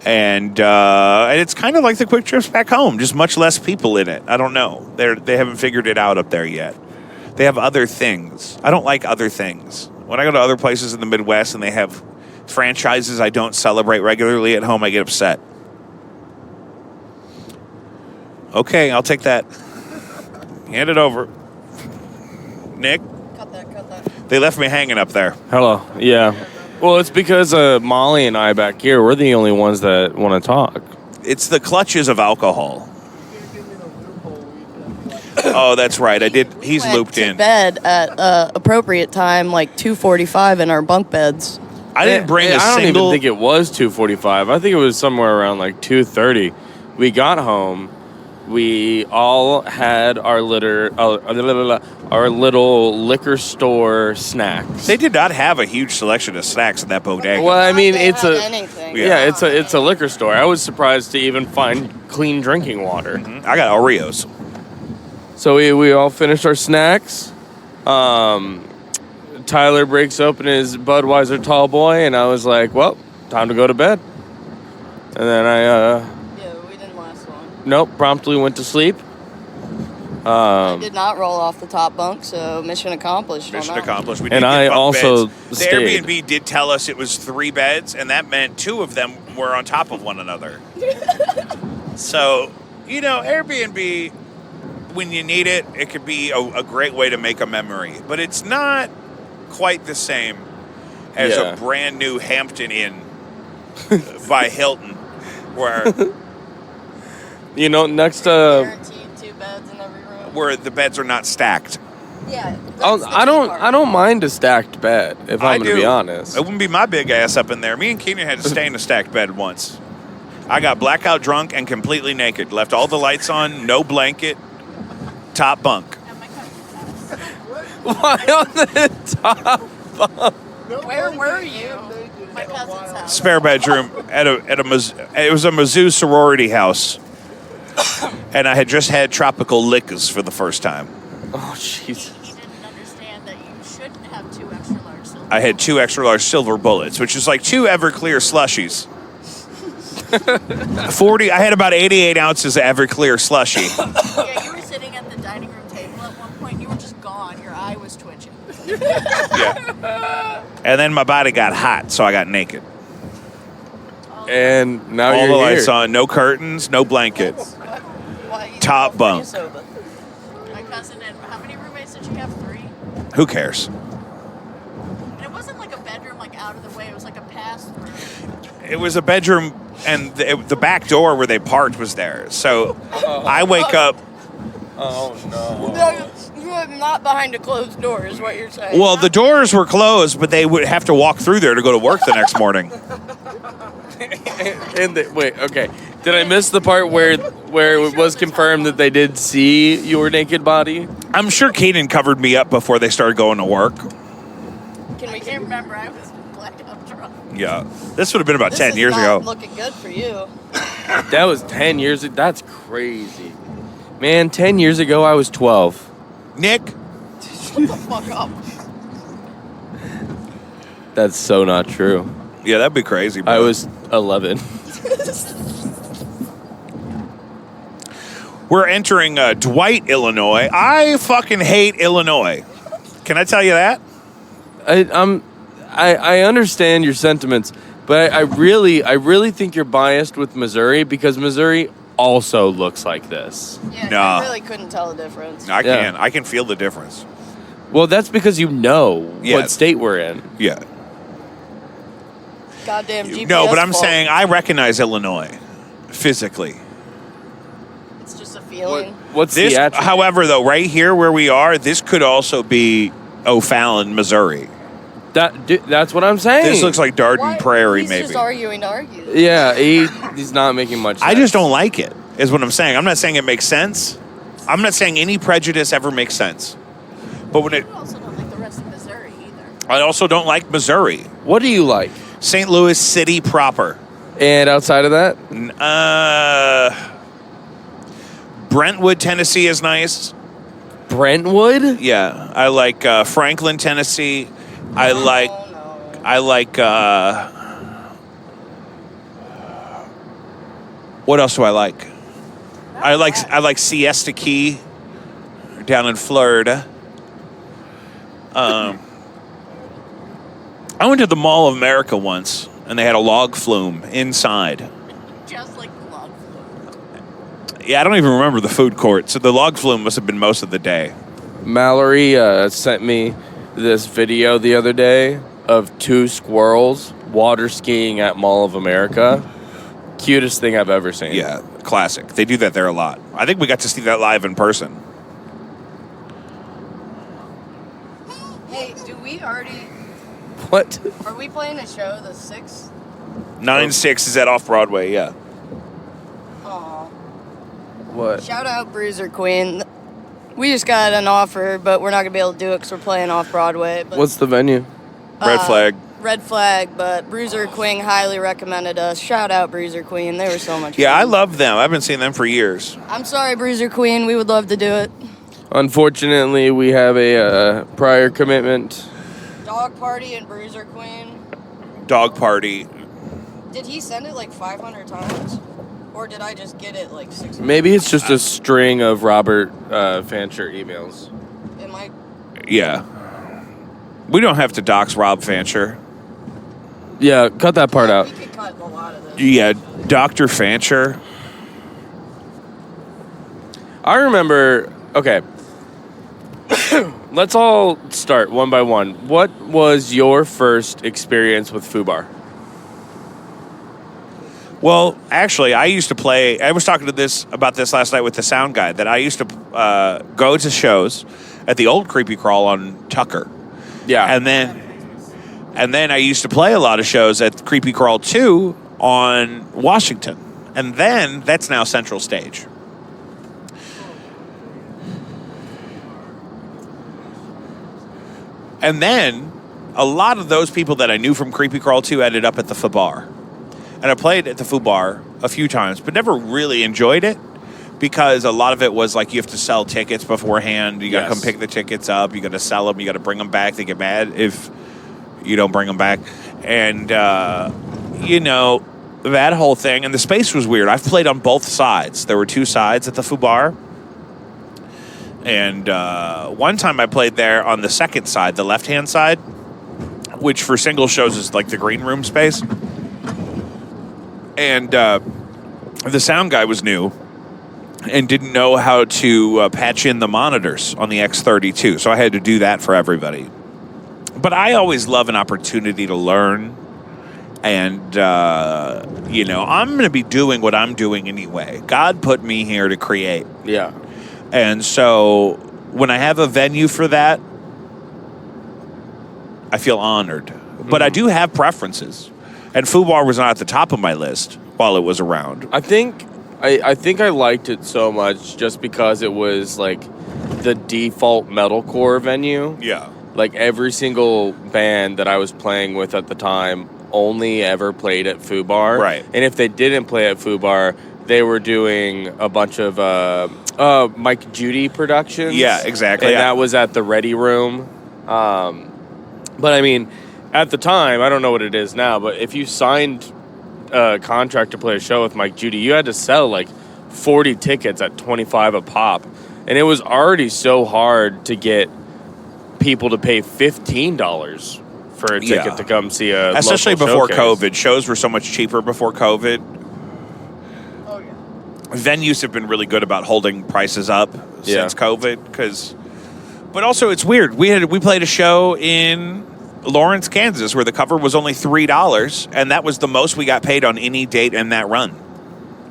Speaker 2: And it's kind of like the quick trips back home, just much less people in it. I don't know. They haven't figured it out up there yet. They have other things. I don't like other things. When I go to other places in the Midwest and they have franchises I don't celebrate regularly at home, I get upset. Okay, I'll take that. Hand it over. Nick?
Speaker 3: Cut that.
Speaker 2: They left me hanging up there.
Speaker 1: Hello. Yeah. Well, it's because Molly and I back here, we're the only ones that want to talk.
Speaker 2: It's the clutches of alcohol. Oh, that's right. He's
Speaker 3: Went
Speaker 2: looped
Speaker 3: to
Speaker 2: in.
Speaker 3: bed at appropriate time, like 2:45 in our bunk beds.
Speaker 2: I didn't bring a
Speaker 1: I don't
Speaker 2: single...
Speaker 1: even think it was 2:45. I think it was somewhere around like 2:30. We got home. We all had our little liquor store snacks.
Speaker 2: They did not have a huge selection of snacks in that bodega.
Speaker 1: Well, I mean,
Speaker 3: They
Speaker 1: it's
Speaker 3: had
Speaker 1: a
Speaker 3: anything.
Speaker 1: yeah, it's a liquor store. I was surprised to even find clean drinking water.
Speaker 2: I got Oreos.
Speaker 1: So we all finished our snacks. Tyler breaks open his Budweiser Tall Boy, and I was like, well, time to go to bed. And then
Speaker 3: Yeah, we didn't last long.
Speaker 1: promptly went to sleep.
Speaker 3: I did not roll off the top bunk, so mission accomplished. on
Speaker 2: Mission
Speaker 3: that one.
Speaker 2: accomplished. We
Speaker 1: And
Speaker 2: did get
Speaker 1: I
Speaker 2: bunk
Speaker 1: also
Speaker 2: beds. The
Speaker 1: stayed.
Speaker 2: Airbnb did tell us it was 3 beds, and that meant 2 of them were on top of one another. So, Airbnb, when you need it, it could be a great way to make a memory. But it's not quite the same as a brand new Hampton Inn by Hilton, where
Speaker 1: next
Speaker 3: Guaranteed 2 beds in every room.
Speaker 2: where the beds are not stacked.
Speaker 3: Yeah. that's the
Speaker 1: I
Speaker 3: key part.
Speaker 1: don't mind a stacked bed if I'm going to be honest.
Speaker 2: It wouldn't be my big ass up in there. Me and Keenan had to stay in a stacked bed once. I got blackout drunk and completely naked. Left all the lights on, no blanket, top bunk.
Speaker 1: Why on the top?
Speaker 4: Where were you? My cousin's house.
Speaker 2: Spare bedroom at a it was a Mizzou sorority house. And I had just had tropical liquors for the first time.
Speaker 1: Oh, jeez.
Speaker 4: He didn't understand that you shouldn't have 2 extra large silver.
Speaker 2: I had 2 extra large silver bullets, which is like 2 Everclear slushies. I had about 88 ounces of Everclear slushie.
Speaker 4: Yeah, you were sitting at the dining room table at one point. You were just gone. Your eye was twitching.
Speaker 2: Yeah. And then my body got hot, so I got naked.
Speaker 4: Oh,
Speaker 1: And now
Speaker 2: All
Speaker 1: you're
Speaker 2: the
Speaker 1: here.
Speaker 2: lights on, no curtains, no blankets. Top bunk.
Speaker 4: My cousin and how many roommates did she have? 3?
Speaker 2: Who cares?
Speaker 4: And it wasn't like a bedroom like out of the way. It was like a pass-through.
Speaker 2: It was a bedroom, and the back door where they parked was there. So I wake up.
Speaker 1: Oh, no.
Speaker 3: You are not behind a closed door, is what you're saying.
Speaker 2: Well, the doors were closed, but they would have to walk through there to go to work the next morning.
Speaker 1: Wait, okay. Did I miss the part where it was confirmed that they did see your naked body?
Speaker 2: I'm sure Kaden covered me up before they started going to work.
Speaker 4: I can't remember. I was blackout drunk.
Speaker 2: Yeah. This would have been about
Speaker 3: This
Speaker 2: 10
Speaker 3: is
Speaker 2: years
Speaker 3: not
Speaker 2: ago.
Speaker 3: looking good for you.
Speaker 1: That was 10 years ago. That's crazy. Man, 10 years ago, I was 12.
Speaker 2: Nick?
Speaker 3: Shut the fuck up.
Speaker 1: That's so not true.
Speaker 2: Yeah, that'd be crazy, bro.
Speaker 1: I was 11.
Speaker 2: We're entering Dwight, Illinois. I fucking hate Illinois. Can I tell you that?
Speaker 1: I understand your sentiments, but I really think you're biased with Missouri because Missouri also looks like this.
Speaker 3: Yeah,
Speaker 2: No.
Speaker 3: I really couldn't tell the difference.
Speaker 2: I
Speaker 1: Yeah.
Speaker 2: can. I can feel the difference.
Speaker 1: Well, that's because you know
Speaker 2: Yeah.
Speaker 1: what state we're in.
Speaker 2: Yeah.
Speaker 3: Goddamn GPS
Speaker 2: No, but I'm
Speaker 3: fault.
Speaker 2: saying I recognize Illinois physically.
Speaker 3: It's just a feeling.
Speaker 1: What's
Speaker 2: This,
Speaker 1: the attribute?
Speaker 2: however, though, right here where we are, this could also be O'Fallon, Missouri.
Speaker 1: That's what I'm saying.
Speaker 2: This looks like Darden
Speaker 3: Why-
Speaker 2: Prairie,
Speaker 3: he's
Speaker 2: maybe.
Speaker 3: just arguing to argue.
Speaker 1: Yeah, he's not making much sense.
Speaker 2: I just don't like it, is what I'm saying. I'm not saying it makes sense. I'm not saying any prejudice ever makes sense. But when it,
Speaker 4: I also don't like the rest of Missouri either.
Speaker 2: I also don't like Missouri.
Speaker 1: What do you like?
Speaker 2: St. Louis City proper.
Speaker 1: And outside of that?
Speaker 2: Brentwood, Tennessee is nice.
Speaker 1: Brentwood?
Speaker 2: Yeah, I like Franklin, Tennessee. I like.
Speaker 3: Oh, no.
Speaker 2: I like. What else do I like? I like Siesta Key down in Florida. I went to the Mall of America once, and they had a log flume inside.
Speaker 4: Just like the log flume.
Speaker 2: Yeah, I don't even remember the food court, so the log flume must have been most of the day.
Speaker 1: Mallory sent me this video the other day of 2 squirrels water skiing at Mall of America. Cutest thing I've ever seen.
Speaker 2: Yeah, classic. They do that there a lot. I think we got to see that live in person.
Speaker 3: Hey, do we already...
Speaker 1: What?
Speaker 3: Are we playing a show the 6th?
Speaker 2: 9-6 is at Off-Broadway, yeah.
Speaker 3: Aw.
Speaker 1: What?
Speaker 3: Shout out Bruiser Queen. We just got an offer, but we're not going to be able to do it because we're playing off-Broadway. But,
Speaker 1: What's the venue?
Speaker 2: Red Flag.
Speaker 3: Red Flag, but Bruiser Queen highly recommended us. Shout out Bruiser Queen. They were so much
Speaker 2: Yeah,
Speaker 3: fun.
Speaker 2: I love them. I've been seeing them for years.
Speaker 3: I'm sorry, Bruiser Queen. We would love to do it.
Speaker 1: Unfortunately, we have a prior commitment.
Speaker 3: Dog Party and Bruiser Queen.
Speaker 2: Dog Party.
Speaker 3: Did he send it like 500 times? Or did I just get it like 600?
Speaker 1: Maybe it's just a string of Robert Fancher emails.
Speaker 3: It might.
Speaker 2: Yeah. We don't have to dox Rob Fancher.
Speaker 1: Yeah, cut that part out.
Speaker 3: We could cut a lot of this.
Speaker 2: Yeah, Dr. Fancher.
Speaker 1: I remember, okay. Let's all start one by one. What was your first experience with FUBAR?
Speaker 2: Well, actually, I used to play. I was talking about this last night with the sound guy, that I used to go to shows at the old Creepy Crawl on Tucker.
Speaker 1: Yeah.
Speaker 2: And then I used to play a lot of shows at Creepy Crawl 2 on Washington. And then that's now Central Stage. And then a lot of those people that I knew from Creepy Crawl 2 ended up at the FUBAR. And I played at the FUBAR a few times, but never really enjoyed it because a lot of it was like you have to sell tickets beforehand. You got to come pick the tickets up. You got to sell them. You got to bring them back. They get mad if you don't bring them back. And, that whole thing. And the space was weird. I've played on both sides. There were 2 sides at the FUBAR. And one time I played there on the second side, the left-hand side, which for single shows is like the green room space. And the sound guy was new and didn't know how to patch in the monitors on the X32. So I had to do that for everybody. But I always love an opportunity to learn. And, I'm going to be doing what I'm doing anyway. God put me here to create.
Speaker 1: Yeah.
Speaker 2: And so when I have a venue for that, I feel honored. But I do have preferences. And Foo Bar was not at the top of my list while it was around.
Speaker 1: I think I liked it so much just because it was like the default metalcore venue.
Speaker 2: Yeah.
Speaker 1: Like every single band that I was playing with at the time only ever played at Foo Bar.
Speaker 2: Right.
Speaker 1: And if they didn't play at Foo Bar, they were doing a bunch of Mike Judy productions.
Speaker 2: Yeah, exactly.
Speaker 1: And that was at the Ready Room. But I mean, at the time, I don't know what it is now, but if you signed a contract to play a show with Mike Judy, you had to sell like 40 tickets at $25 a pop. And it was already so hard to get people to pay $15 for a ticket to come see a
Speaker 2: especially
Speaker 1: local
Speaker 2: before
Speaker 1: showcase.
Speaker 2: COVID. Shows were so much cheaper before COVID.
Speaker 3: Oh, yeah.
Speaker 2: Venues have been really good about holding prices up since COVID. But also it's weird. We played a show in Lawrence, Kansas, where the cover was only $3, and that was the most we got paid on any date in that run.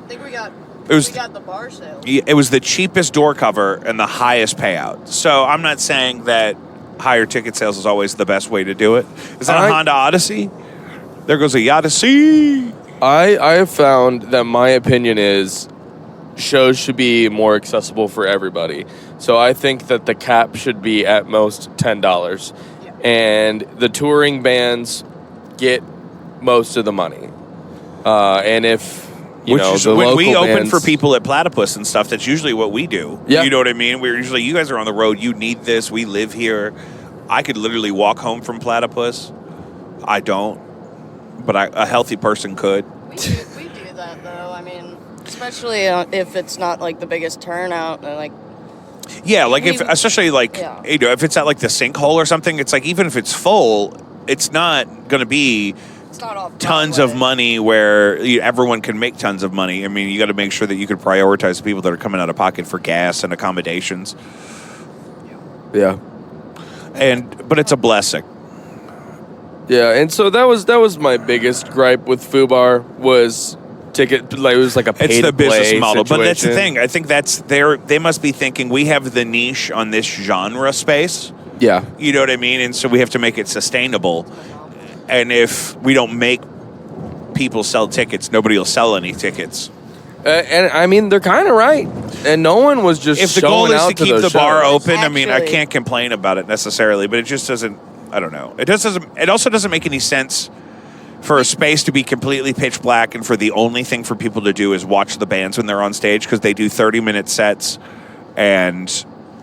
Speaker 3: I think we got the bar sale.
Speaker 2: It was the cheapest door cover and the highest payout. So I'm not saying that higher ticket sales is always the best way to do it. Is that a Honda Odyssey? There goes a Odyssey.
Speaker 1: I have found that my opinion is shows should be more accessible for everybody. So I think that the cap should be at most $10.
Speaker 3: Yeah.
Speaker 1: And the touring bands get most of the money. And if you know, the
Speaker 2: when
Speaker 1: local
Speaker 2: we open
Speaker 1: bands,
Speaker 2: for people at Platypus and stuff, that's usually what we do.
Speaker 1: Yeah.
Speaker 2: You know what I mean? We're usually, you guys are on the road, you need this, we live here. I could literally walk home from Platypus. I don't, but a healthy person could.
Speaker 3: We do that, though. I mean, especially if it's not, like, the biggest turnout. Like,
Speaker 2: yeah, like especially like, you know, if it's at like the sinkhole or something, it's like, even if it's full, it's not going to be tons of money where everyone can make tons of money. I mean, you got to make sure that you can prioritize the people that are coming out of pocket for gas and accommodations.
Speaker 1: Yeah.
Speaker 2: But it's a blessing.
Speaker 1: Yeah, and so that was my biggest gripe with Foo Bar was ticket. Like, it was like a pay
Speaker 2: It's the
Speaker 1: to play
Speaker 2: business model,
Speaker 1: situation.
Speaker 2: but that's the thing. I think they must be thinking we have the niche on this genre space.
Speaker 1: Yeah.
Speaker 2: You know what I mean? And so we have to make it sustainable. And if we don't make people sell tickets, nobody will sell any tickets.
Speaker 1: And I mean, they're kind of right. And no one was just
Speaker 2: if the goal is to keep the bar
Speaker 1: shows.
Speaker 2: open, I mean, I can't complain about it necessarily, but it just doesn't. I don't know. It also doesn't make any sense for a space to be completely pitch black and for the only thing for people to do is watch the bands when they're on stage because they do 30-minute sets and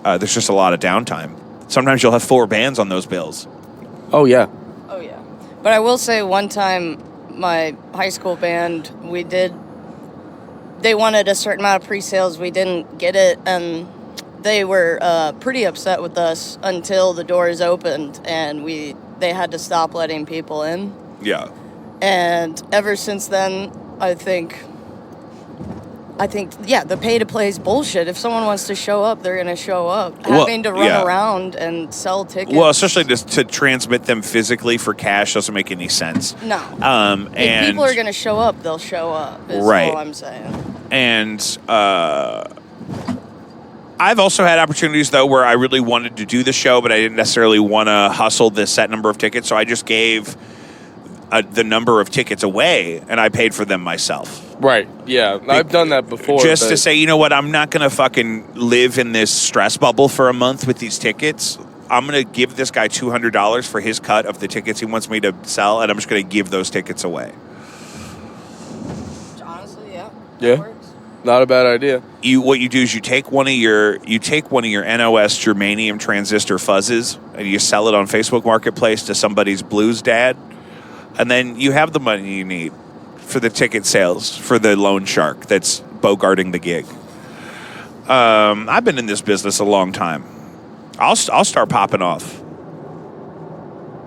Speaker 2: there's just a lot of downtime. Sometimes you'll have 4 bands on those bills.
Speaker 1: Oh yeah.
Speaker 3: but I will say one time, my high school band, they wanted a certain amount of pre-sales. We didn't get it, and they were pretty upset with us until the doors opened, and they had to stop letting people in.
Speaker 2: Yeah.
Speaker 3: And ever since then, I think, the pay-to-play is bullshit. If someone wants to show up, they're going to show up. Having to run around and sell tickets.
Speaker 2: Well, especially just to transmit them physically for cash doesn't make any sense.
Speaker 3: No.
Speaker 2: If
Speaker 3: people are going to show up, they'll show up, is all I'm saying.
Speaker 2: And I've also had opportunities, though, where I really wanted to do the show, but I didn't necessarily want to hustle the set number of tickets, so I just gave the number of tickets away, and I paid for them myself.
Speaker 1: Right, yeah. I've done that before.
Speaker 2: Just to say, you know what, I'm not going to fucking live in this stress bubble for a month with these tickets. I'm going to give this guy $200 for his cut of the tickets he wants me to sell, and I'm just going to give those tickets away.
Speaker 3: Honestly, yeah.
Speaker 1: Yeah. Not a bad idea.
Speaker 2: What you do is you take one of your NOS germanium transistor fuzzes and you sell it on Facebook Marketplace to somebody's blues dad, and then you have the money you need for the ticket sales for the loan shark that's bogarting the gig. I've been in this business a long time. I'll start popping off.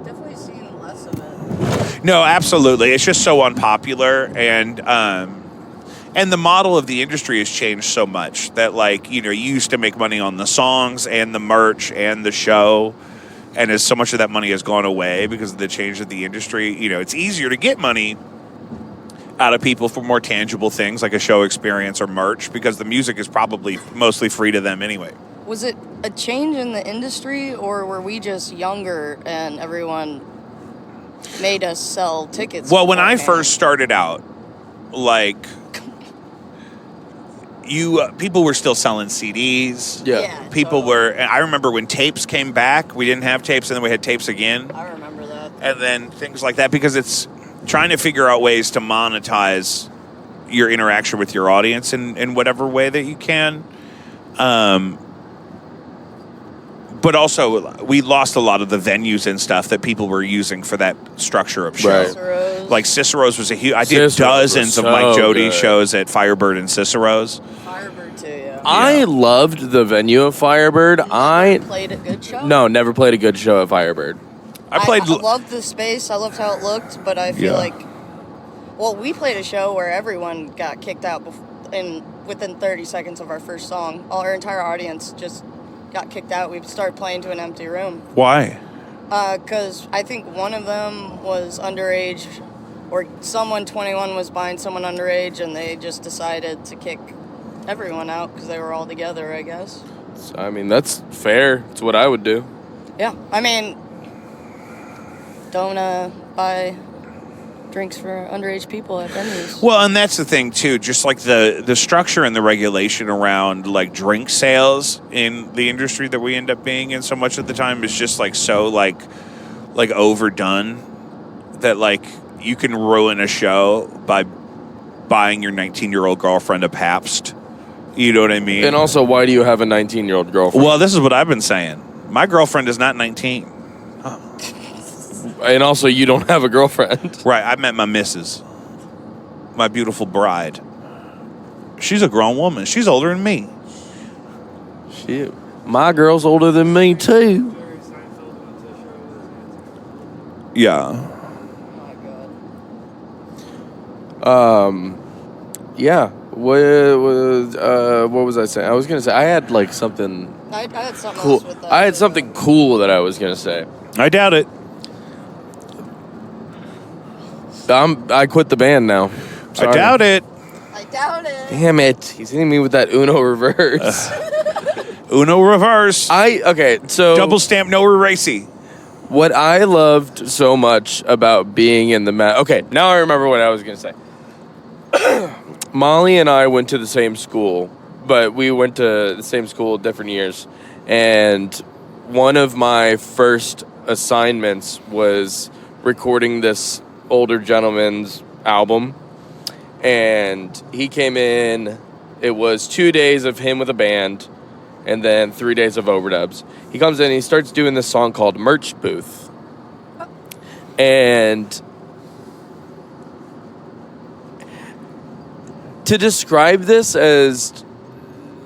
Speaker 3: Definitely seen less of it.
Speaker 2: No, absolutely. It's just so unpopular, and the model of the industry has changed so much that, like, you used to make money on the songs and the merch and the show, and as so much of that money has gone away because of the change of the industry, it's easier to get money out of people for more tangible things like a show experience or merch because the music is probably mostly free to them anyway.
Speaker 3: Was it a change in the industry, or were we just younger and everyone made us sell tickets?
Speaker 2: Well, when I first started out, like, people were still selling CDs.
Speaker 3: Yeah,
Speaker 2: People
Speaker 3: totally.
Speaker 2: were. I remember when tapes came back. We didn't have tapes, and then we had tapes again.
Speaker 3: I remember that.
Speaker 2: And then things like that, because it's trying to figure out ways to monetize your interaction with your audience in whatever way that you can. But also, we lost a lot of the venues and stuff that people were using for that structure of show.
Speaker 1: Right.
Speaker 3: Cicero's.
Speaker 2: Like Cicero's was a huge. I did
Speaker 1: Cicero's
Speaker 2: dozens
Speaker 1: was
Speaker 2: of Mike
Speaker 1: so
Speaker 2: Jody
Speaker 1: good.
Speaker 2: shows at Firebird and Cicero's.
Speaker 3: Firebird too, yeah.
Speaker 1: I loved the venue of Firebird.
Speaker 3: Played a good show?
Speaker 1: No, never played a good show at Firebird.
Speaker 2: I played.
Speaker 3: I loved the space. I loved how it looked, but I feel
Speaker 2: Yeah.
Speaker 3: like, well, we played a show where everyone got kicked out within 30 seconds of our first song. Our entire audience just got kicked out. We started playing to an empty room.
Speaker 2: Why?
Speaker 3: Because I think one of them was underage, or someone 21 was buying someone underage, and they just decided to kick everyone out because they were all together, I guess.
Speaker 1: I mean, that's fair. It's what I would do.
Speaker 3: Yeah, I mean, don't buy drinks for underage people at venues.
Speaker 2: Well, and that's the thing too. Just like the structure and the regulation around like drink sales in the industry that we end up being in so much of the time is just like so like overdone that like you can ruin a show by buying your 19-year-old girlfriend a Pabst. You know what I mean?
Speaker 1: And also, why do you have a 19-year-old girlfriend?
Speaker 2: Well, this is what I've been saying. My girlfriend is not 19.
Speaker 1: And also, you don't have a girlfriend.
Speaker 2: Right, I met my missus. My beautiful bride. She's a grown woman. She's older than me.
Speaker 1: Shit. My girl's older than me, too.
Speaker 2: Yeah.
Speaker 1: Yeah. What was I saying? I was going to say, I had like something
Speaker 3: I had something
Speaker 1: cool.
Speaker 3: else with that.
Speaker 1: I had something cool that I was going to say.
Speaker 2: I doubt it.
Speaker 1: I quit the band now. Sorry.
Speaker 2: I doubt it.
Speaker 3: I doubt it.
Speaker 1: Damn it. He's hitting me with that Uno reverse.
Speaker 2: Uno reverse.
Speaker 1: So
Speaker 2: Double stamp, no eracy.
Speaker 1: what I loved so much about being in the okay, now I remember what I was going to say. Molly and I went to the same school, but we went to the same school different years. And one of my first assignments was recording this older gentleman's album. And he came in, it was 2 days of him with a band, and then 3 days of overdubs. He comes in and he starts doing this song called Merch Booth. And to describe this as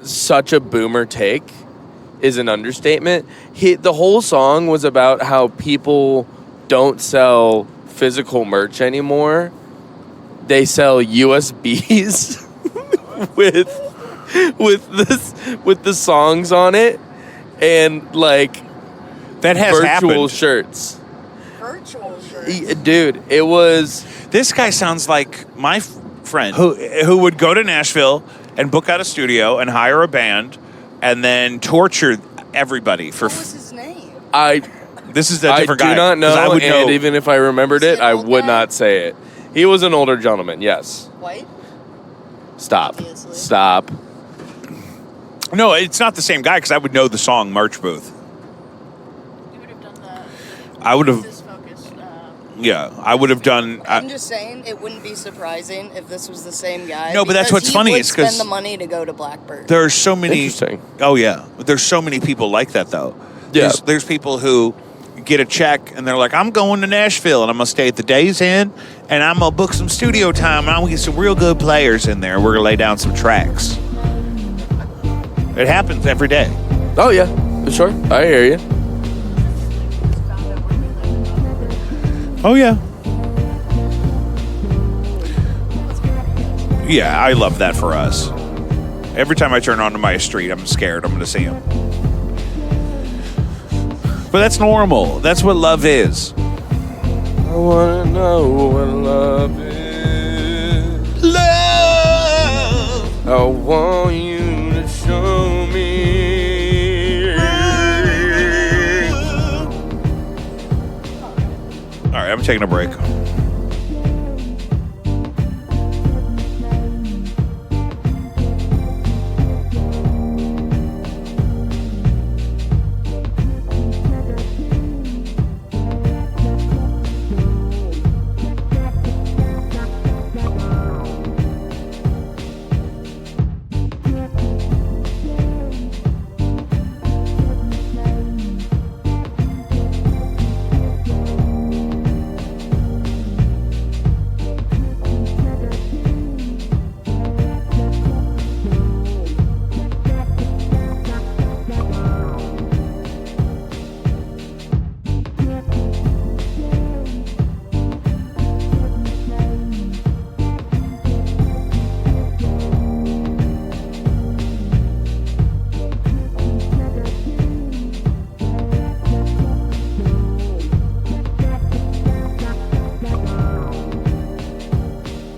Speaker 1: such a boomer take is an understatement. The whole song was about how people don't sell physical merch anymore. They sell USBs with the songs on it and like
Speaker 2: That has
Speaker 1: virtual
Speaker 2: happened.
Speaker 1: shirts.
Speaker 3: Virtual shirt.
Speaker 1: Dude, it was
Speaker 2: This guy sounds like my friend who would go to Nashville and book out a studio and hire a band and then torture everybody for.
Speaker 3: What was his name?
Speaker 2: This is a
Speaker 1: I
Speaker 2: different
Speaker 1: do
Speaker 2: guy.
Speaker 1: not
Speaker 2: 'cause
Speaker 1: know,
Speaker 2: I would
Speaker 1: and
Speaker 2: know.
Speaker 1: even if I remembered
Speaker 3: Is he
Speaker 1: it,
Speaker 3: an
Speaker 1: I
Speaker 3: old
Speaker 1: would
Speaker 3: guy?
Speaker 1: not say it. He was an older gentleman, yes.
Speaker 3: White?
Speaker 1: Stop.
Speaker 3: Obviously.
Speaker 1: Stop.
Speaker 2: No, it's not the same guy because I would know the song Merch Booth.
Speaker 4: You would have done
Speaker 2: I would have.
Speaker 4: this focused.
Speaker 2: Yeah, I would have done.
Speaker 3: I'm just saying, it wouldn't be surprising if this was the same guy.
Speaker 2: No, but that's
Speaker 3: because
Speaker 2: what's funny
Speaker 3: He
Speaker 2: is
Speaker 3: would
Speaker 2: 'cause
Speaker 3: spend the money to go to Blackbird.
Speaker 2: There are so many.
Speaker 1: Interesting.
Speaker 2: Oh yeah, there's so many people like that though.
Speaker 1: Yeah.
Speaker 2: There's people who get a check and they're like, I'm going to Nashville and I'm gonna stay at the Days Inn and I'm gonna book some studio time and I'm gonna get some real good players in there. We're gonna lay down some tracks. It happens every day.
Speaker 1: Oh, yeah. Sure. I hear you.
Speaker 2: Oh yeah. Yeah, I love that for us. Every time I turn onto my street, I'm scared I'm going to see him. But that's normal. That's what love is.
Speaker 1: I want to know what love is.
Speaker 2: Love!
Speaker 1: I want you to show me.
Speaker 2: All right, I'm taking a break.